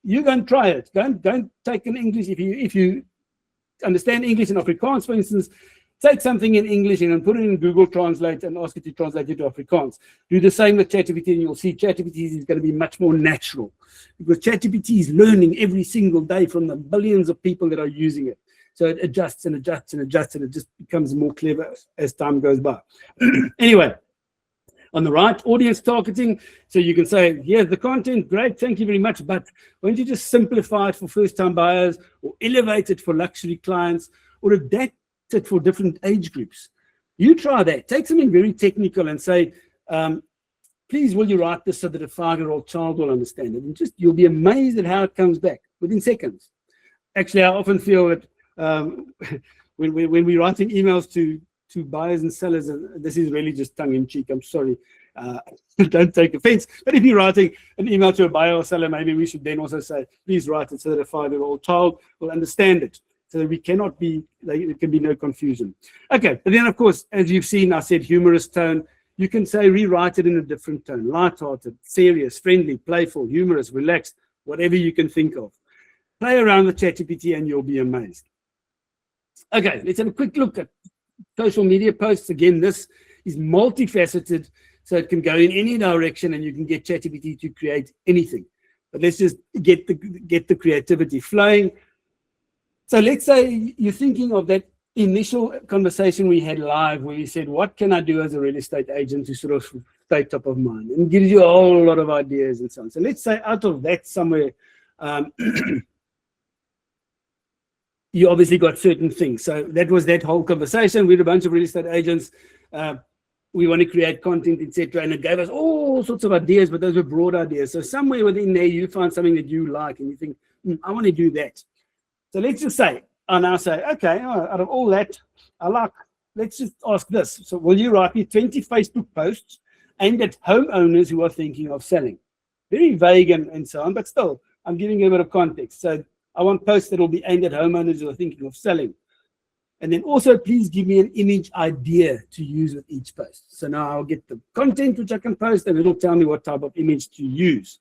You go and try it. Go and take an English. If you understand English and Afrikaans, for instance, take something in English and put it in Google Translate and ask it to translate it to Afrikaans. Do the same with ChatGPT, and you'll see ChatGPT is going to be much more natural, because ChatGPT is learning every single day from the billions of people that are using it. So it adjusts and adjusts and adjusts, and it just becomes more clever as time goes by. Anyway, on the right, audience targeting. So you can say, here's the content, great, thank you very much, but why don't you just simplify it for first-time buyers, or elevate it for luxury clients, or adapt it for different age groups? You try that. Take something very technical and say, please, will you write this so that a 5-year-old child will understand it? And you'll be amazed at how it comes back within seconds. Actually, I often feel that when we're writing emails to buyers and sellers, and this is really just tongue-in-cheek, I'm sorry, don't take offense, but if you're writing an email to a buyer or seller, maybe we should then also say, please write it so that a 5-year-old child will understand it, so that there can be no confusion. Okay, but then of course, as you've seen, I said humorous tone. You can say rewrite it in a different tone, light-hearted, serious, friendly, playful, humorous, relaxed, whatever you can think of. Play around with ChatGPT and you'll be amazed. Okay, let's have a quick look at social media posts. Again, this is multifaceted, so it can go in any direction and you can get ChatGPT to create anything. But let's just get the creativity flowing. So let's say you're thinking of that initial conversation we had live where we said, what can I do as a real estate agent to sort of stay top of mind, and gives you a whole lot of ideas and so on. So let's say out of that somewhere, you obviously got certain things. So that was that whole conversation with a bunch of real estate agents. We want to create content, etc. And it gave us all sorts of ideas, but those were broad ideas. So somewhere within there, you find something that you like and you think, I want to do that. So let's just say, I now say, okay, out of all that, let's just ask this. So will you write me 20 Facebook posts aimed at homeowners who are thinking of selling? Very vague and so on, but still, I'm giving you a bit of context. So I want posts that will be aimed at homeowners who are thinking of selling. And then also, please give me an image idea to use with each post. So now I'll get the content which I can post, and it'll tell me what type of image to use.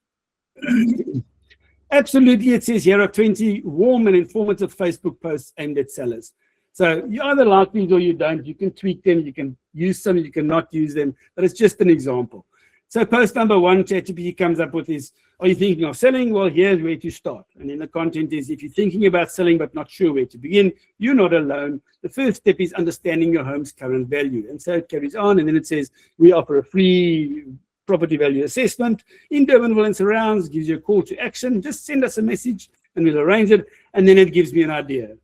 Absolutely, it says here are 20 warm and informative Facebook posts aimed at sellers. So you either like these or you don't. You can tweak them, you can use some, you cannot use them, but it's just an example. So post number 1, ChatGPT comes up with is, are you thinking of selling? Well, here's where to start. And then the content is, if you're thinking about selling but not sure where to begin, you're not alone. The first step is understanding your home's current value. And so it carries on, and then it says, we offer a free property value assessment in Durbanville and surrounds, gives you a call to action. Just send us a message and we'll arrange it. And then it gives me an idea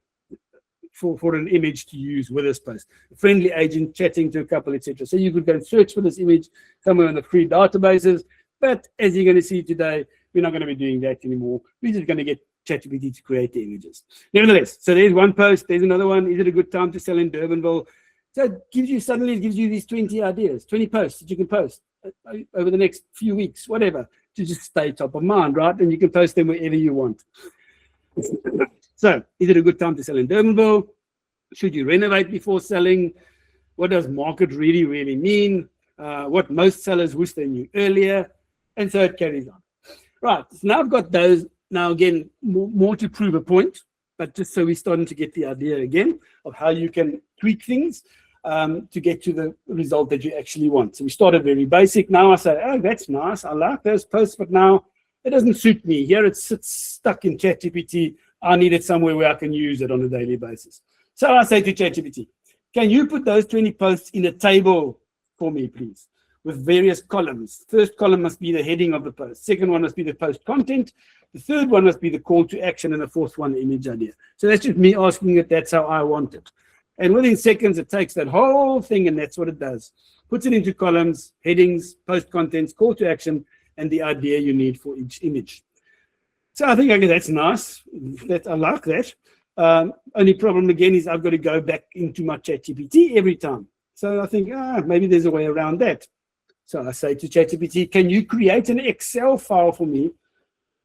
for an image to use with this post. A friendly agent chatting to a couple, etc. So you could go and search for this image somewhere in the free databases. But as you're going to see today, we're not going to be doing that anymore. We're just going to get ChatGPT to create the images. Nevertheless, so there's one post, there's another one. Is it a good time to sell in Durbanville? So it gives you these 20 ideas, 20 posts that you can post over the next few weeks, whatever, to just stay top of mind, right? And you can post them wherever you want. So, is it a good time to sell in Durbanville? Should you renovate before selling? What does market really, really mean? What most sellers wish they knew earlier? And so it carries on. Right, so now I've got those. Now, again, more to prove a point, but just so we're starting to get the idea again of how you can tweak things to get to the result that you actually want. So we started very basic. Now I say, oh, that's nice. I like those posts, but now it doesn't suit me. Here it sits stuck in ChatGPT. I need it somewhere where I can use it on a daily basis. So I say to ChatGPT, can you put those 20 posts in a table for me, please, with various columns? First column must be the heading of the post. Second one must be the post content. The third one must be the call to action. And the fourth one, the image idea. So that's just me asking it. That's how I want it. And within seconds, it takes that whole thing, and that's what it does. Puts it into columns, headings, post contents, call to action, and the idea you need for each image. So I think, okay, that's nice. I like that. Only problem, again, is I've got to go back into my ChatGPT every time. So I think, maybe there's a way around that. So I say to ChatGPT, can you create an Excel file for me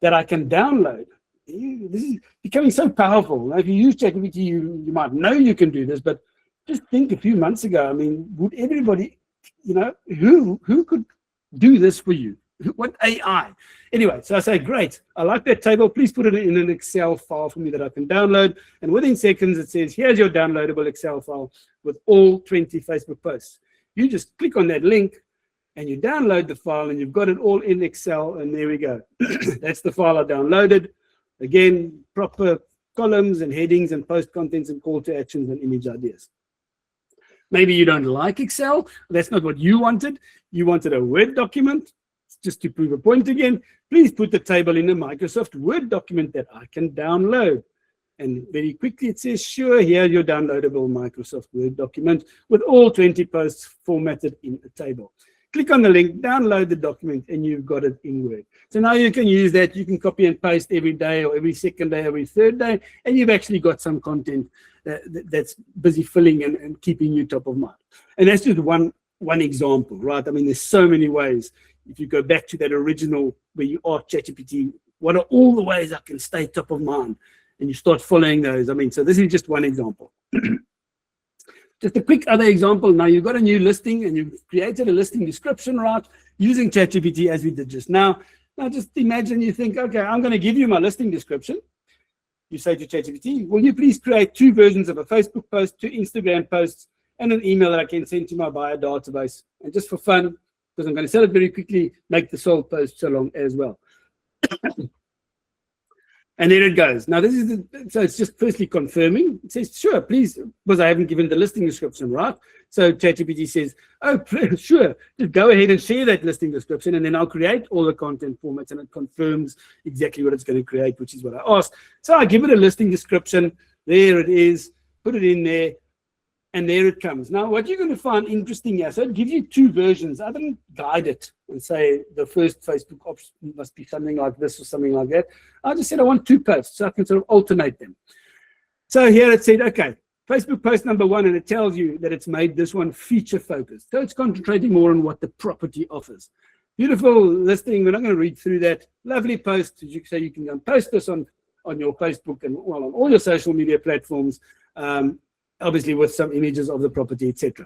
that I can download? This is becoming so powerful. Now, if you use ChatGPT, you might know you can do this, but just think a few months ago, I mean, would everybody, who could do this for you? What AI? Anyway, so I say, great, I like that table. Please put it in an Excel file for me that I can download. And within seconds, it says, here's your downloadable Excel file with all 20 Facebook posts. You just click on that link and you download the file, and you've got it all in Excel. And there we go. That's the file I downloaded. Again, proper columns and headings and post contents and call to actions and image ideas. Maybe you don't like Excel. That's not what you wanted. You wanted a Word document. Just to prove a point again, please put the table in a Microsoft Word document that I can download. And very quickly it says, sure, here's your downloadable Microsoft Word document with all 20 posts formatted in a table. Click on the link, download the document, and you've got it in Word. So now you can use that. You can copy and paste every day or every second day, every third day, and you've actually got some content that's busy filling and keeping you top of mind. And that's just one example, right? I mean, there's so many ways. If you go back to that original where you ask ChatGPT, what are all the ways I can stay top of mind? And you start following those. I mean, so this is just one example. Just a quick other example. Now you've got a new listing and you've created a listing description, right? Using ChatGPT as we did just now. Now just imagine you think, okay, I'm going to give you my listing description. You say to ChatGPT, will you please create 2 versions of a Facebook post, 2 Instagram posts, and an email that I can send to my buyer database? And just for fun, because I'm going to sell it very quickly, make the sold post so long as well. And there it goes. Now, so it's just firstly confirming. It says, sure, please, because I haven't given the listing description, right? So ChatGPT says, oh, sure, just go ahead and share that listing description, and then I'll create all the content formats, and it confirms exactly what it's going to create, which is what I asked. So I give it a listing description. There it is. Put it in there. And there it comes. Now, what you're going to find interesting here, so it gives you two versions. I didn't guide it and say the first Facebook option must be something like this or something like that. I just said I want two posts, so I can sort of alternate them. So here it said, okay, Facebook post number 1, and it tells you that it's made this one feature focused. So it's concentrating more on what the property offers. Beautiful listing. We're not going to read through that. Lovely post. So you can post this on your Facebook and on all your social media platforms. Obviously with some images of the property, etc.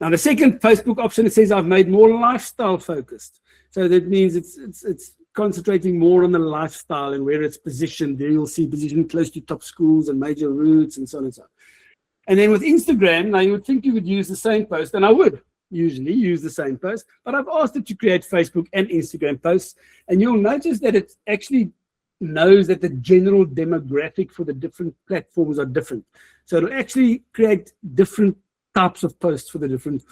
Now, the second Facebook option, it says I've made more lifestyle focused. So that means it's concentrating more on the lifestyle and where it's positioned. There you'll see positioned close to top schools and major routes and so on and so on. And then with Instagram, now you would think you would use the same post, and I would usually use the same post, but I've asked it to create Facebook and Instagram posts, and you'll notice that it actually knows that the general demographic for the different platforms are different. So it'll actually create different types of posts for the different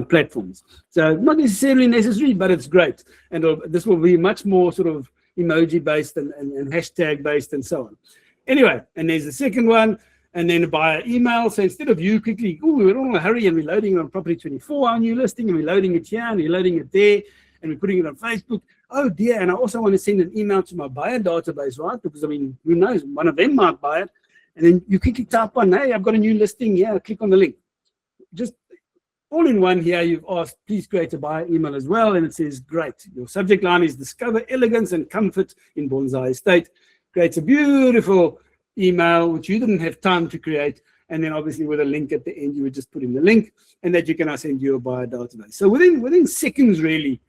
platforms. So not necessarily necessary, but it's great. And this will be much more sort of emoji-based and hashtag-based and so on. Anyway, and there's the second one, and then via email. So instead of you quickly, we're all in a hurry and we're loading it on Property 24, our new listing, and we're loading it here and we're loading it there, and we're putting it on Facebook. Oh dear, and I also want to send an email to my buyer database, right? Because, I mean, who knows, one of them might buy it. And then you quickly type on, hey, I've got a new listing here, click on the link. Just all in one here, you've asked, please create a buyer email as well. And it says, great. Your subject line is discover elegance and comfort in Bonsai Estate. Creates a beautiful email, which you didn't have time to create. And then obviously with a link at the end, you would just put in the link, and that you can now send your buyer database. So within seconds, really,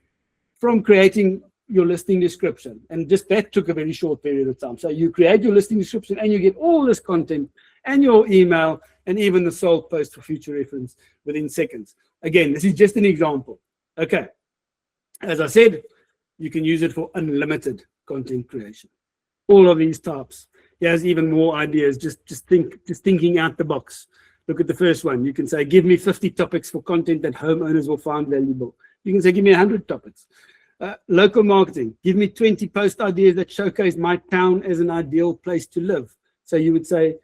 from creating your listing description, and just that took a very short period of time. So you create your listing description and you get all this content and your email and even the sold post for future reference within seconds. Again, this is just an example. Okay, as I said, you can use it for unlimited content creation. All of these types. Here's even more ideas. Just thinking out the box. Look at the first one. You can say, give me 50 topics for content that homeowners will find valuable. You can say, give me 100 topics. Local marketing, give me 20 post ideas that showcase my town as an ideal place to live. So you would say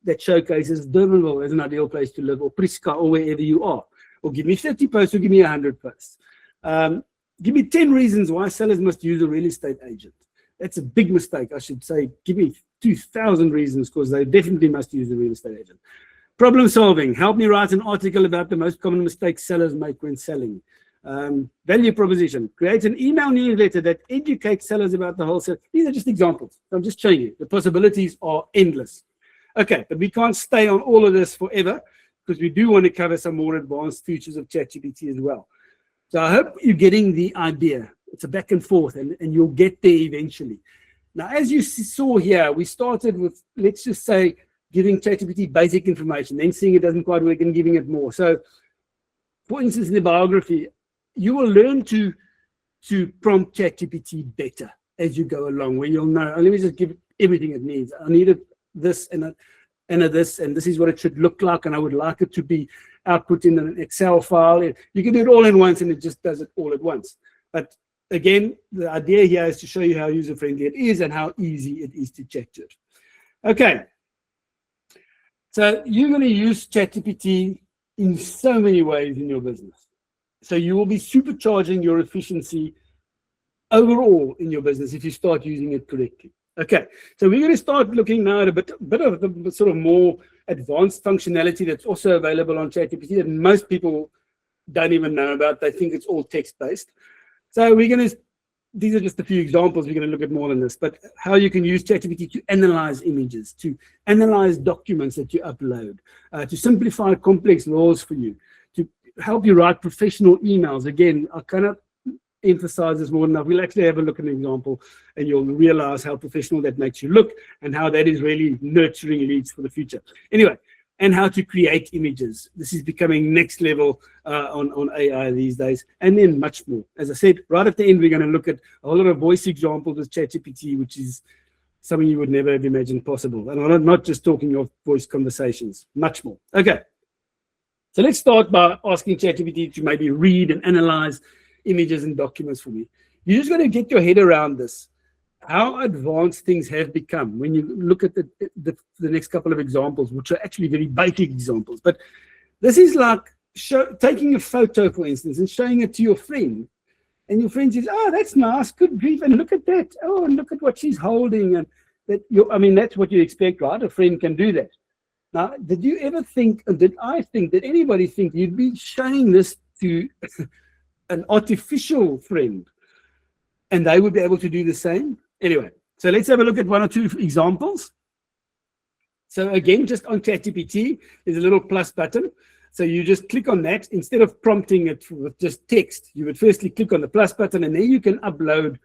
that showcases Durbanville as an ideal place to live, or Priska, or wherever you are. Or give me 30 posts, or give me 100 posts. Give me 10 reasons why sellers must use a real estate agent. That's a big mistake. I should say, give me 2,000 reasons, because they definitely must use a real estate agent. Problem solving, help me write an article about the most common mistakes sellers make when selling. Value proposition, create an email newsletter that educates sellers about the wholesale. These are just examples. I'm just showing you. The possibilities are endless. Okay, but we can't stay on all of this forever, because we do want to cover some more advanced features of ChatGPT as well. So I hope you're getting the idea. It's a back and forth, and you'll get there eventually. Now, as you saw here, we started with, let's just say, giving ChatGPT basic information, then seeing it doesn't quite work and giving it more. So, for instance, in the biography, you will learn to prompt ChatGPT better as you go along, where you'll know, oh, let me just give it everything it needs. I needed this and this, and this is what it should look like, and I would like it to be output in an Excel file. You can do it all in once, and it just does it all at once. But again, the idea here is to show you how user-friendly it is and how easy it is to check it. Okay. So you're going to use ChatGPT in so many ways in your business. So you will be supercharging your efficiency overall in your business if you start using it correctly. Okay, so we're going to start looking now at a bit of the sort of more advanced functionality that's also available on ChatGPT that most people don't even know about. They think it's all text-based. So we're going to, these are just a few examples. We're going to look at more than this, but how you can use ChatGPT to analyze images, to analyze documents that you upload, to simplify complex laws for you, to help you write professional emails. Again, I cannot emphasize this more enough. We'll actually have a look at an example, and you'll realize how professional that makes you look and how that is really nurturing leads for the future. Anyway, and how to create images. This is becoming next level on AI these days, and then much more. As I said, right at the end, we're going to look at a whole lot of voice examples with ChatGPT, which is something you would never have imagined possible. And I'm not just talking of voice conversations, much more. Okay. So let's start by asking ChatGPT to maybe read and analyze images and documents for me. You just got to get your head around this. How advanced things have become when you look at the next couple of examples, which are actually very basic examples. But this is like taking a photo, for instance, and showing it to your friend. And your friend says, "Oh, that's nice, good grief, and look at that. Oh, and look at what she's holding." And I mean, that's what you expect, right? A friend can do that. Now, did you ever think, or did I think, did anybody think you'd be showing this to an artificial friend and they would be able to do the same? Anyway, so let's have a look at one or two examples. So again, just on ChatGPT, there's a little plus button. So you just click on that. Instead of prompting it with just text, you would firstly click on the plus button, and then you can upload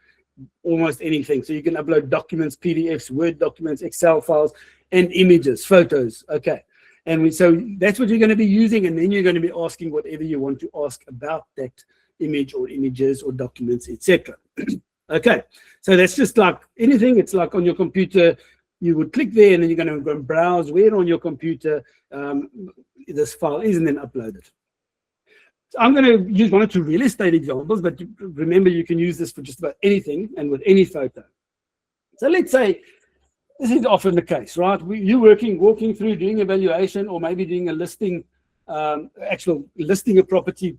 almost anything. So you can upload documents, PDFs, Word documents, Excel files, and images, photos. Okay. And so that's what you're going to be using. And then you're going to be asking whatever you want to ask about that image or images or documents, etc. Okay. So that's just like anything. It's like on your computer, you would click there and then you're going to go and browse where on your computer this file is and then upload it. So I'm going to use one or two real estate examples, but remember you can use this for just about anything and with any photo. So let's say this is often the case, right? You're walking through, doing evaluation, or maybe doing a listing, actual listing a property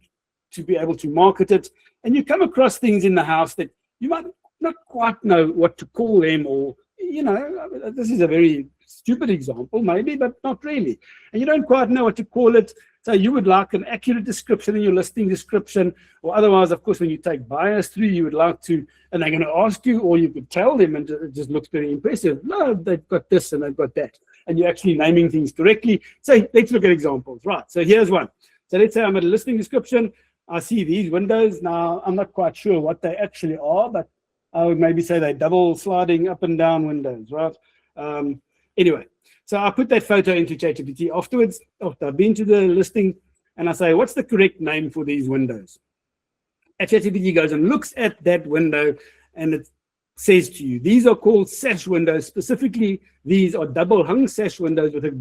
to be able to market it, and you come across things in the house that you might not quite know what to call them, or this is a very stupid example, maybe, but not really. And you don't quite know what to call it. So you would like an accurate description in your listing description, or otherwise, of course, when you take buyers through, you would like to, and they're going to ask you, or you could tell them, and it just looks very impressive. No, they've got this and they've got that. And you're actually naming things correctly. So let's look at examples. Right. So here's one. So let's say I'm at a listing description. I see these windows. Now, I'm not quite sure what they actually are, but I would maybe say they're double sliding up and down windows, right? Anyway, so I put that photo into ChatGPT afterwards, after I've been to the listing, and I say, what's the correct name for these windows? And ChatGPT goes and looks at that window, and it says to you, these are called sash windows. Specifically, these are double hung sash windows with a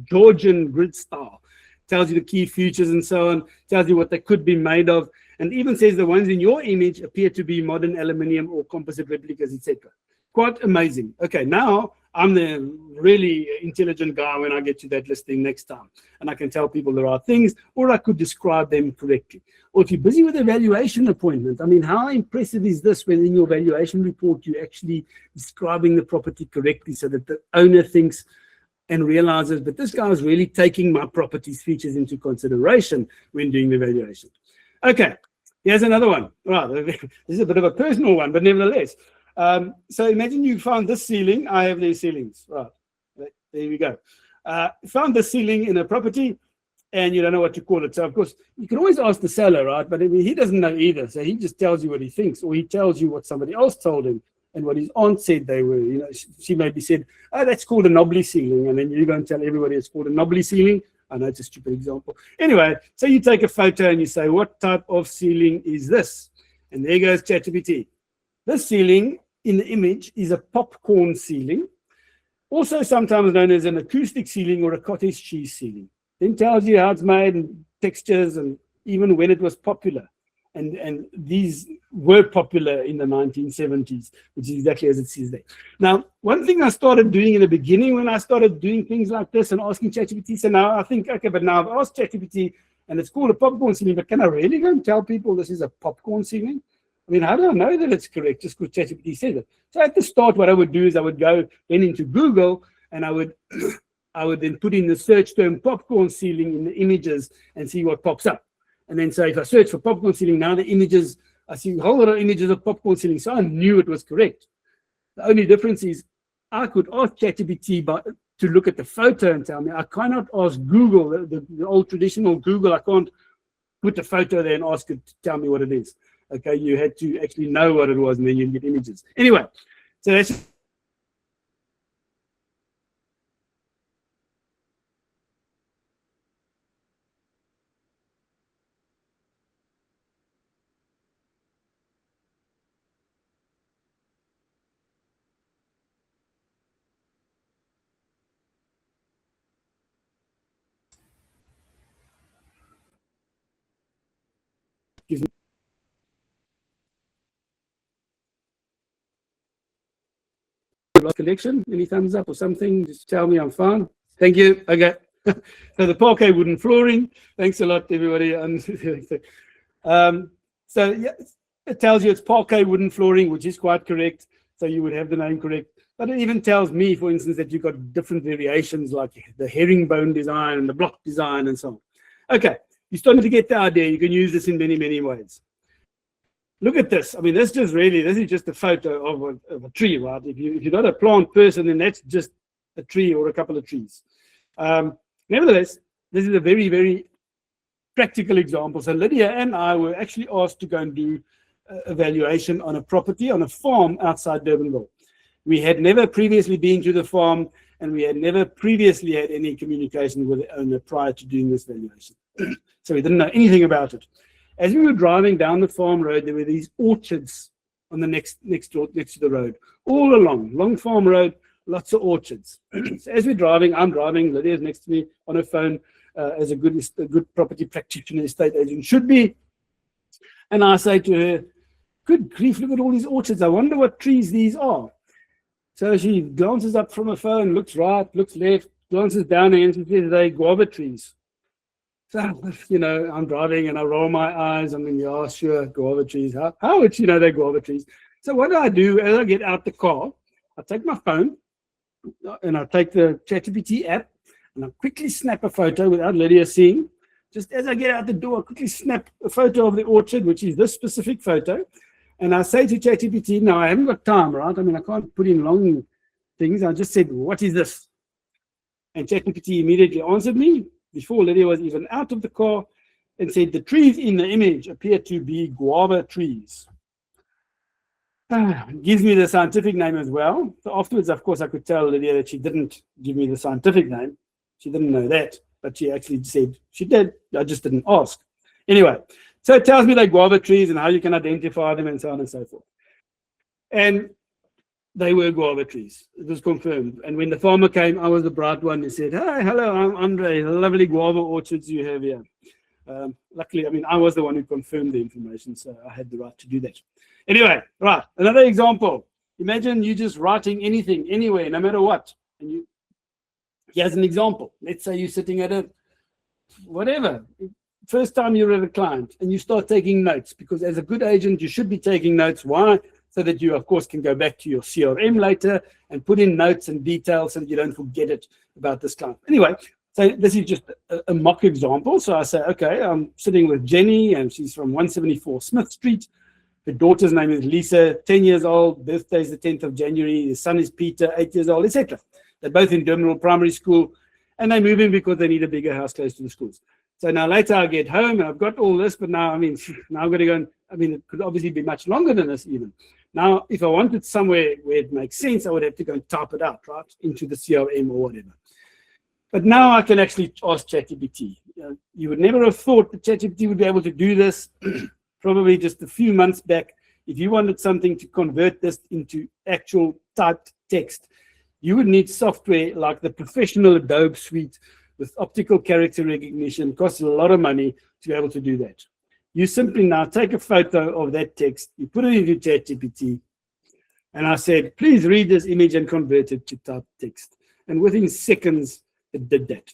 Georgian grid style. Tells you the key features and so on, tells you what they could be made of, and even says the ones in your image appear to be modern aluminium or composite replicas, etc. Quite amazing. Okay, now I'm the really intelligent guy when I get to that listing next time, and I can tell people the right things, or I could describe them correctly. Or if you're busy with a valuation appointment, I mean, how impressive is this when in your valuation report you're actually describing the property correctly so that the owner thinks and realizes, but this guy is really taking my property's features into consideration when doing the valuation. Okay, here's another one. Right, this is a bit of a personal one, but nevertheless. So imagine you found this ceiling. I have these ceilings. Right, there we go. Found this ceiling in a property, and you don't know what to call it. So, of course, you can always ask the seller, right? But I mean, he doesn't know either. So he just tells you what he thinks, or he tells you what somebody else told him and what his aunt said they were. You know, she maybe said, oh, that's called a knobbly ceiling. And then you go and tell everybody it's called a knobbly ceiling. I know it's a stupid example. Anyway, so you take a photo and you say, what type of ceiling is this? And there goes ChatGPT. This ceiling in the image is a popcorn ceiling, also sometimes known as an acoustic ceiling or a cottage cheese ceiling. Then tells you how it's made and textures and even when it was popular. And these were popular in the 1970s, which is exactly as it says there. Now, one thing I started doing in the beginning when I started doing things like this and asking ChatGPT, so now I think, okay, but now I've asked ChatGPT and it's called a popcorn ceiling, but can I really go and tell people this is a popcorn ceiling? I mean, how do I know that it's correct just because ChatGPT says it? So at the start, what I would do is I would go then into Google and I would then put in the search term popcorn ceiling in the images and see what pops up. And then so if I search for popcorn ceiling, now the images, I see a whole lot of images of popcorn ceiling. So I knew it was correct. The only difference is I could ask ChatGPT to look at the photo and tell me. I cannot ask Google, the old traditional Google. I can't put the photo there and ask it to tell me what it is. Okay, you had to actually know what it was and then you get images. Anyway, so that's gives me collection. Any thumbs up or something? Just tell me I'm fine. Thank you. Okay. So the parquet wooden flooring. Thanks a lot, everybody. So yeah, it tells you it's parquet wooden flooring, which is quite correct. So you would have the name correct. But it even tells me, for instance, that you've got different variations like the herringbone design and the block design and so on. Okay, you're starting to get the idea. You can use this in many, many ways. Look at this. I mean, this is just a photo of a tree, right? If you're not a plant person, then that's just a tree or a couple of trees. Nevertheless, this is a very, very practical example. So Lydia and I were actually asked to go and do a valuation on a property, on a farm outside Durbanville. We had never previously been to the farm, and we had never previously had any communication with the owner prior to doing this valuation. So we didn't know anything about it. As we were driving down the farm road, there were these orchards on the next to the road, all along, long farm road, lots of orchards. So as we're driving, I'm driving, Lydia's next to me on her phone, as a good property practitioner, estate agent should be. And I say to her, good grief, look at all these orchards. I wonder what trees these are. So she glances up from her phone, looks right, looks left, glances down and she says, they're guava trees. So, you know, I'm driving and I roll my eyes. I mean, yeah, sure, guava trees. How would you know they're guava trees? So what do? As I get out the car, I take my phone and I take the ChatGPT app and I quickly snap a photo without Lydia seeing. Just as I get out the door, I quickly snap a photo of the orchard, which is this specific photo. And I say to ChatGPT, now I haven't got time, right? I mean, I can't put in long things. I just said, what is this? And ChatGPT immediately answered me before Lydia was even out of the car and said, the trees in the image appear to be guava trees. Gives me the scientific name as well. So afterwards, of course, I could tell Lydia that she didn't give me the scientific name. She didn't know that, but she actually said she did. I just didn't ask. Anyway, so it tells me they're guava trees and how you can identify them and so on and so forth. And they were guava trees. It was confirmed. And when the farmer came, I was the bright one who said, hi, hello, I'm Andre. Lovely guava orchards you have here. Luckily, I mean, I was the one who confirmed the information, so I had the right to do that. Anyway, right, another example. Imagine you just writing anything, anywhere, no matter what. And here's an example. Let's say you're sitting at a, whatever, first time you're at a client and you start taking notes, because as a good agent, you should be taking notes. Why? So that you, of course, can go back to your CRM later and put in notes and details so that you don't forget it about this client. Anyway, so this is just a mock example. So I say, okay, I'm sitting with Jenny and she's from 174 Smith Street. Her daughter's name is Lisa, 10 years old, birthday is the 10th of January. The son is Peter, 8 years old, etc. They're both in Durbanville Primary School and they're moving because they need a bigger house close to the schools. So now later I get home and I've got all this, but now, I mean, now I've got to go and, I mean, it could obviously be much longer than this even. Now, if I wanted somewhere where it makes sense, I would have to go and type it out, right, into the CRM or whatever. But now I can actually ask ChatGPT. You would never have thought that ChatGPT would be able to do this. Probably just a few months back, if you wanted something to convert this into actual typed text, you would need software like the professional Adobe suite with optical character recognition. It costs a lot of money to be able to do that. You simply now take a photo of that text, you put it into ChatGPT, and I said, please read this image and convert it to typed text. And within seconds, it did that.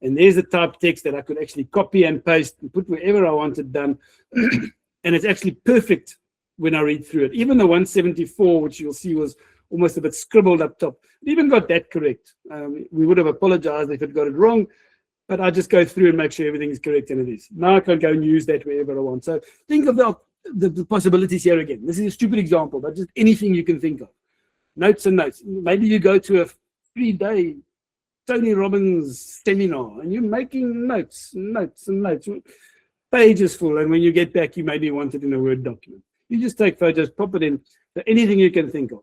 And there's the typed text that I could actually copy and paste and put wherever I wanted done. And it's actually perfect when I read through it. Even the 174, which you'll see was almost a bit scribbled up top, it even got that correct. We would have apologized if it got it wrong, but I just go through and make sure everything is correct, and it is. Now I can go and use that wherever I want. So think of the possibilities here again. This is a stupid example, but just anything you can think of. Notes and notes. Maybe you go to a 3-day Tony Robbins seminar and you're making notes, pages full, and when you get back, you maybe want it in a Word document. You just take photos, pop it in, so anything you can think of.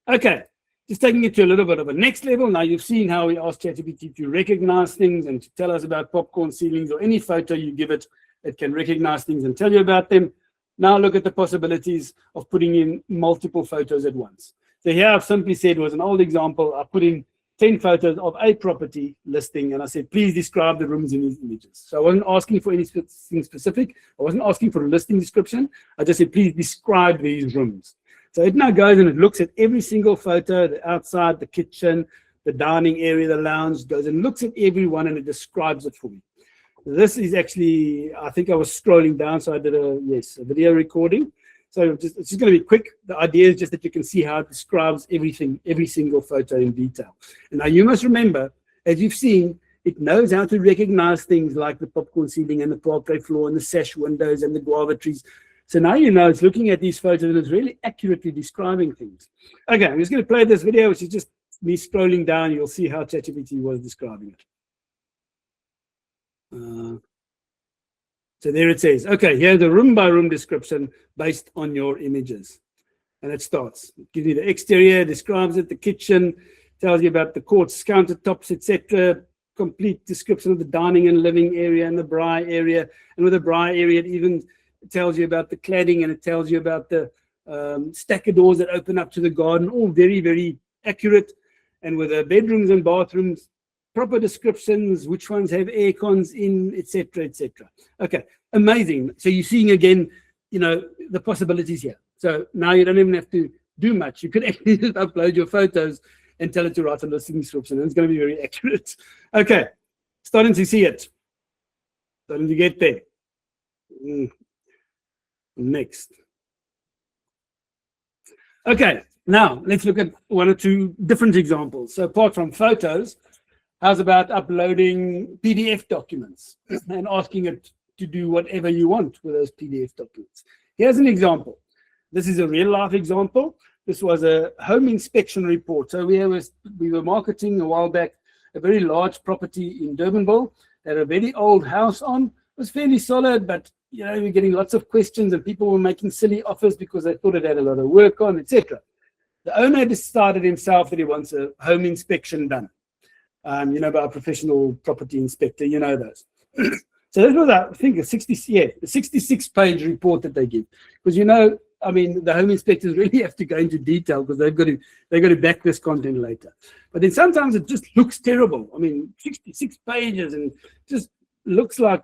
Okay, just taking it to a little bit of a next level. Now you've seen how we ask ChatGPT to recognize things and to tell us about popcorn ceilings, or any photo you give it, it can recognize things and tell you about them. Now look at the possibilities of putting in multiple photos at once. So here I've simply said, was an old example, I put in 10 photos of a property listing, and I said, please describe the rooms in these images. So I wasn't asking for anything specific. I wasn't asking for a listing description. I just said, please describe these rooms. So it now goes and it looks at every single photo, the outside, the kitchen, the dining area, the lounge, goes and looks at every one and it describes it for me. This is actually, I think I was scrolling down, so I did a video recording. So it's just going to be quick. The idea is just that you can see how it describes everything, every single photo in detail. And now you must remember, as you've seen, it knows how to recognize things like the popcorn ceiling and the parquet floor and the sash windows and the guava trees. So now you know it's looking at these photos and it's really accurately describing things. Okay, I'm just going to play this video, which is just me scrolling down. You'll see how ChatGPT was describing it. So there it says, okay, here's the room by room description based on your images. And it starts, it gives you the exterior, describes it, the kitchen, tells you about the quartz, countertops, etc. Complete description of the dining and living area and the braai area. And with the braai area, it even tells you about the cladding and it tells you about the stacker doors that open up to the garden, all very, very accurate. And with the bedrooms and bathrooms, proper descriptions, which ones have air cons in, etc., etc. Okay, amazing. So you're seeing again, you know, the possibilities here. So now you don't even have to do much. You could actually just upload your photos and tell it to write a listing description, and it's going to be very accurate. Okay, starting to see it. Starting to get there. Next. Okay, now let's look at one or two different examples. So apart from photos, how's about uploading PDF documents and asking it to do whatever you want with those PDF documents? Here's an example. This is a real life example. This was a home inspection report. So we were marketing a while back a very large property in Durbanville. They had a very old house on. It was fairly solid, but you know, we're getting lots of questions and people were making silly offers because they thought it had a lot of work on, etc. The owner decided himself that he wants a home inspection done. You know, by a professional property inspector, you know those. So this was, I think, a 66-page report that they give. Because, you know, I mean, the home inspectors really have to go into detail because they've got to back this content later. But then sometimes it just looks terrible. I mean, 66 pages and just looks like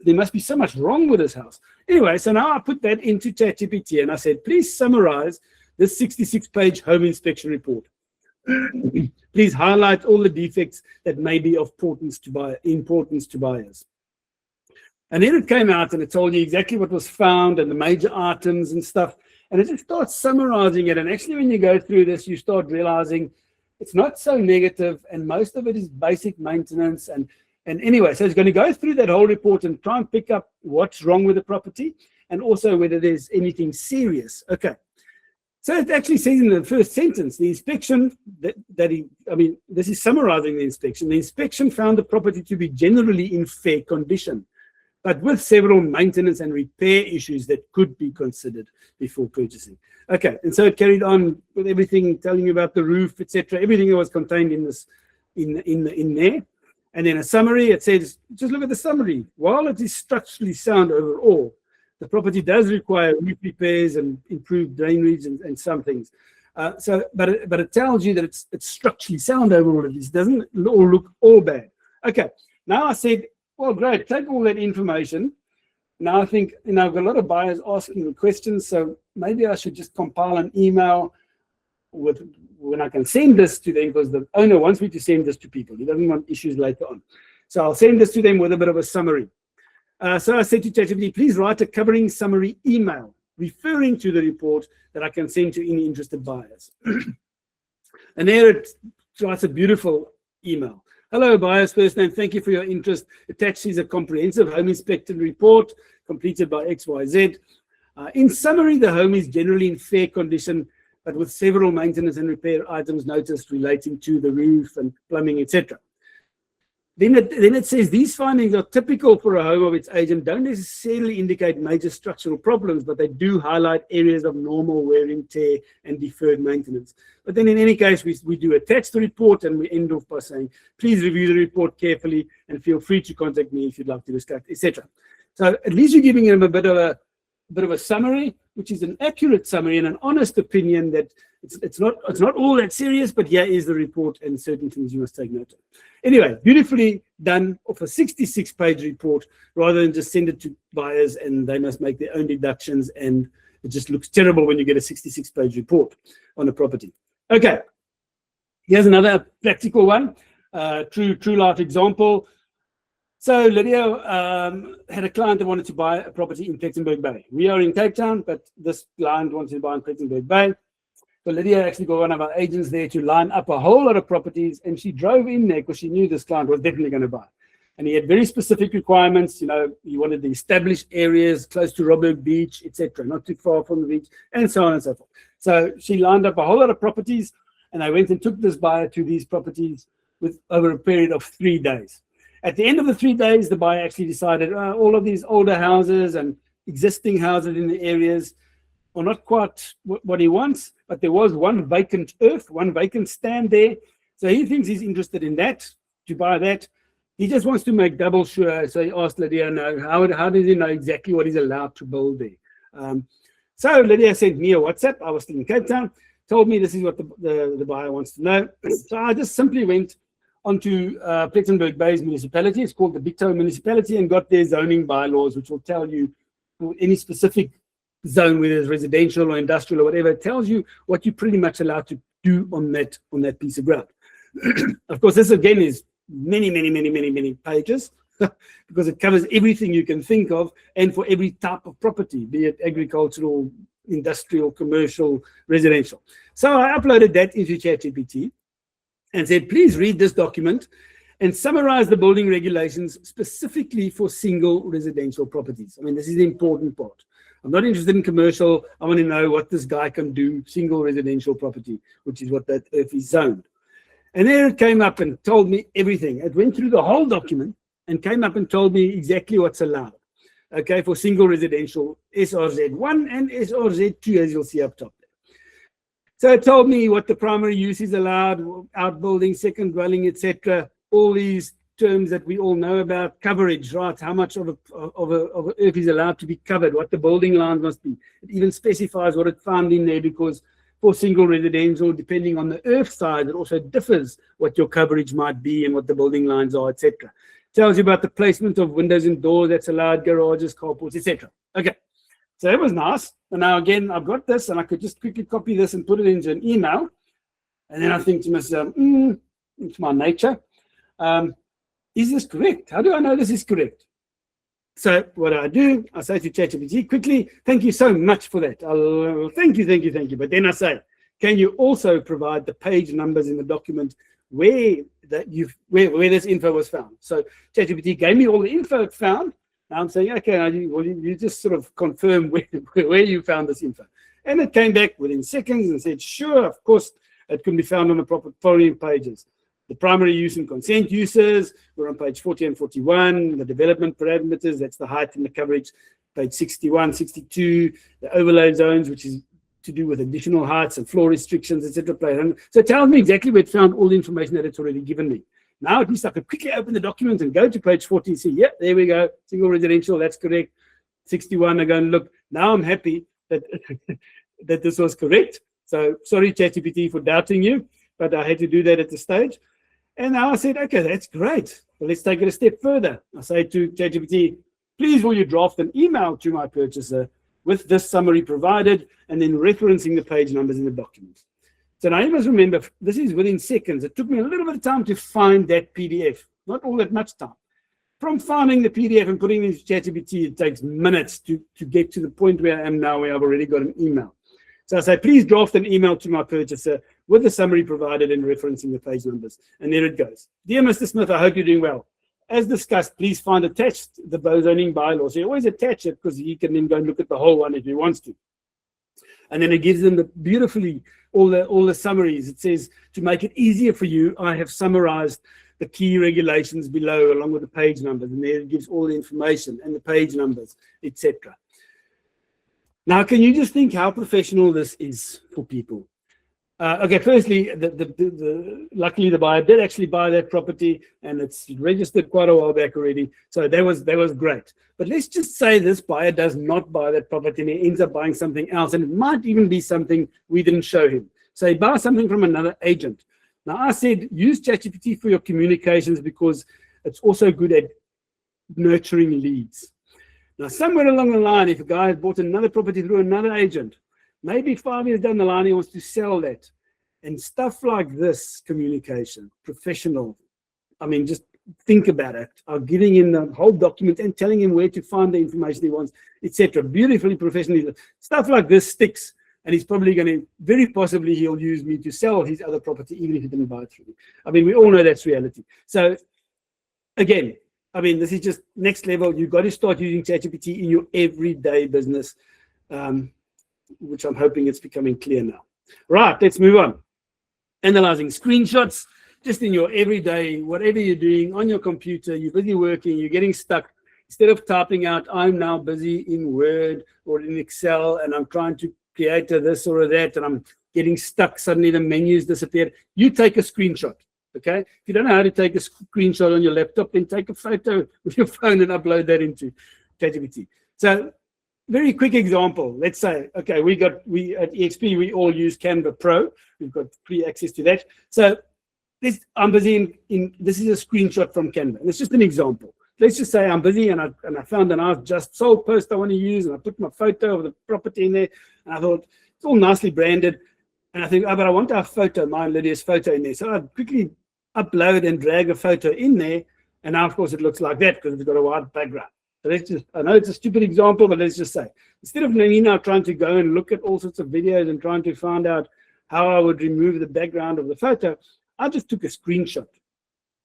there must be so much wrong with this house. Anyway, so now I put that into ChatGPT and I said, please summarize this 66-page home inspection report. Please highlight all the defects that may be of importance to buyers. And then it came out and it told you exactly what was found and the major items and stuff. And it just starts summarizing it. And actually, when you go through this, you start realizing it's not so negative and most of it is basic maintenance. And anyway, so it's going to go through that whole report and try and pick up what's wrong with the property and also whether there's anything serious. Okay. So it actually says in the first sentence, the inspection this is summarizing the inspection. The inspection found the property to be generally in fair condition, but with several maintenance and repair issues that could be considered before purchasing. Okay, and so it carried on with everything, telling you about the roof, etc. Everything that was contained in this, in there. And then a summary. It says, just look at the summary. While it is structurally sound overall, the property does require roof repairs and improved drainage and some things. But it tells you that it's structurally sound overall. It doesn't all look all bad. Okay, now I said, well, great, take all that information. Now I think, you know, I've got a lot of buyers asking me questions, so maybe I should just compile an email when I can send this to them, because the owner wants me to send this to people. He doesn't want issues later on. So I'll send this to them with a bit of a summary. So I said to ChatGPT, please write a covering summary email referring to the report that I can send to any interested buyers. And there it writes a beautiful email. Hello, buyers. First name, thank you for your interest. Attached is a comprehensive home inspection report completed by XYZ. In summary, the home is generally in fair condition, but with several maintenance and repair items noticed relating to the roof and plumbing, etc. Then it says these findings are typical for a home of its age and don't necessarily indicate major structural problems, but they do highlight areas of normal wear and tear and deferred maintenance. But then in any case, we do attach the report and we end off by saying, please review the report carefully and feel free to contact me if you'd like to discuss, etc. So at least you're giving them a bit of bit of a summary, which is an accurate summary and an honest opinion that it's not all that serious, but here is the report and certain things you must take note of. Anyway, beautifully done of a 66-page report, rather than just send it to buyers and they must make their own deductions, and it just looks terrible when you get a 66-page report on a property. Okay, here's another practical one, true life example. So Lydia had a client that wanted to buy a property in Plettenberg Bay. We are in Cape Town, but this client wanted to buy in Plettenberg Bay. So Lydia actually got one of our agents there to line up a whole lot of properties, and she drove in there because she knew this client was definitely going to buy. And he had very specific requirements. You know, he wanted the established areas close to Robberg Beach, etc., not too far from the beach, and so on and so forth. So she lined up a whole lot of properties, and I went and took this buyer to these properties over a period of 3 days. At the end of the 3 days, the buyer actually decided all of these older houses and existing houses in the areas are not quite what he wants, but there was one vacant stand there. So he thinks he's interested in that, to buy that. He just wants to make double sure. So he asked Lydia, how does he know exactly what he's allowed to build there? So Lydia sent me a WhatsApp. I was still in Cape Town, told me this is what the buyer wants to know. So I just simply went onto Plettenberg Bay's municipality. It's called the Big Toe Municipality, and got their zoning bylaws, which will tell you any specific zone, whether it's residential or industrial or whatever. It tells you what you're pretty much allowed to do on that piece of ground. Of course, this again is many pages because it covers everything you can think of, and for every type of property, be it agricultural, industrial, commercial, residential. So I uploaded that into ChatGPT and said, please read this document and summarize the building regulations specifically for single residential properties. I mean, this is the important part. I'm not interested in commercial. I want to know what this guy can do, single residential property, which is what that earth is zoned. And there it came up and told me everything. It went through the whole document and came up and told me exactly what's allowed, okay, for single residential SRZ1 and SRZ2, as you'll see up top there. So it told me what the primary use is allowed, outbuilding, second dwelling, etc. All these terms that we all know about, coverage, right? How much of a earth is allowed to be covered, what the building lines must be. It even specifies what it found in there, because for single residential, depending on the earth size, it also differs what your coverage might be and what the building lines are, etc. Tells you about the placement of windows and doors that's allowed, garages, carports, etc. Okay, so it was nice. And now again, I've got this, and I could just quickly copy this and put it into an email. And then I think to myself, it's my nature. Is this correct? How do I know this is correct? So what I do, I say to ChatGPT quickly, thank you so much for that. Thank you. But then I say, can you also provide the page numbers in the document where this info was found? So ChatGPT gave me all the info it found. Now I'm saying, okay, you just sort of confirm where you found this info. And it came back within seconds and said, sure, of course, it can be found on the proper following pages. The primary use and consent uses, we're on page 40 and 41. The development parameters, that's the height and the coverage, page 61, 62. The overlay zones, which is to do with additional heights and floor restrictions, etc. So it tells me exactly where it found all the information that it's already given me. Now at least I can quickly open the document and go to page 40 and see, yeah, there we go, single residential, that's correct. 61, I go and look. Now I'm happy that, that this was correct. So sorry, ChatGPT, for doubting you, but I had to do that at the stage. And now I said, okay, that's great. Well, let's take it a step further. I say to ChatGPT, please will you draft an email to my purchaser with this summary provided, and then referencing the page numbers in the document. So now you must remember, this is within seconds. It took me a little bit of time to find that PDF, not all that much time. From finding the PDF and putting it into ChatGPT, it takes minutes to get to the point where I am now, where I've already got an email. So I say, please draft an email to my purchaser with the summary provided and referencing the page numbers. And there it goes. Dear Mr. Smith, I hope you're doing well. As discussed, please find attached the zoning bylaws. So you always attach it because he can then go and look at the whole one if he wants to. And then it gives them beautifully all the summaries. It says, to make it easier for you, I have summarized the key regulations below along with the page numbers. And there it gives all the information and the page numbers, etc. Now, can you just think how professional this is for people? Okay, firstly, luckily the buyer did actually buy that property, and it's registered quite a while back already. So that was great. But let's just say this buyer does not buy that property and he ends up buying something else, and it might even be something we didn't show him. So he buys something from another agent. Now I said use ChatGPT for your communications because it's also good at nurturing leads. Now somewhere along the line, if a guy has bought another property through another agent, maybe 5 years down the line, he wants to sell that. And stuff like this, communication, professional. I mean, just think about it. I'm giving him the whole document and telling him where to find the information he wants, etc. Beautifully professionally. Stuff like this sticks. And he's probably going to, very possibly, he'll use me to sell his other property, even if he didn't buy it through me. I mean, we all know that's reality. So, again, I mean, this is just next level. You've got to start using ChatGPT in your everyday business. Which I'm hoping it's becoming clear now. Right, let's move on. Analyzing screenshots, just in your everyday, whatever you're doing on your computer, you're busy working, you're getting stuck. Instead of typing out, I'm now busy in Word or in Excel, and I'm trying to create a this or a that, and I'm getting stuck, suddenly the menus disappeared. You take a screenshot, okay? If you don't know how to take a screenshot on your laptop, then take a photo with your phone and upload that into ChatGPT. So, very quick example. Let's say, okay, we at EXP, we all use Canva Pro. We've got free access to that. So I'm busy this is a screenshot from Canva. And it's just an example. Let's just say I'm busy and I found an I've just sold post I want to use, and I put my photo of the property in there, and I thought it's all nicely branded. And I think, oh, but I want our photo, my and Lydia's photo in there. So I quickly upload and drag a photo in there. And now, of course, it looks like that because it's got a white background. So let's just, I know it's a stupid example, but let's just say, instead of me now trying to go and look at all sorts of videos and trying to find out how I would remove the background of the photo, I just took a screenshot.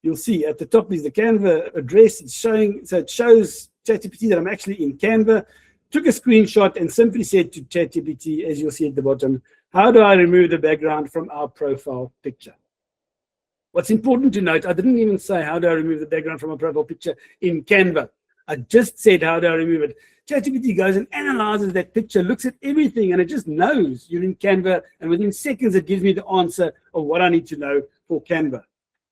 You'll see at the top is the Canva address. It's showing, so it shows ChatGPT that I'm actually in Canva. Took a screenshot and simply said to ChatGPT, as you'll see at the bottom, how do I remove the background from our profile picture? What's important to note, I didn't even say how do I remove the background from a profile picture in Canva. I just said, how do I remove it? ChatGPT goes and analyzes that picture, looks at everything, and it just knows you're in Canva, and within seconds, it gives me the answer of what I need to know for Canva.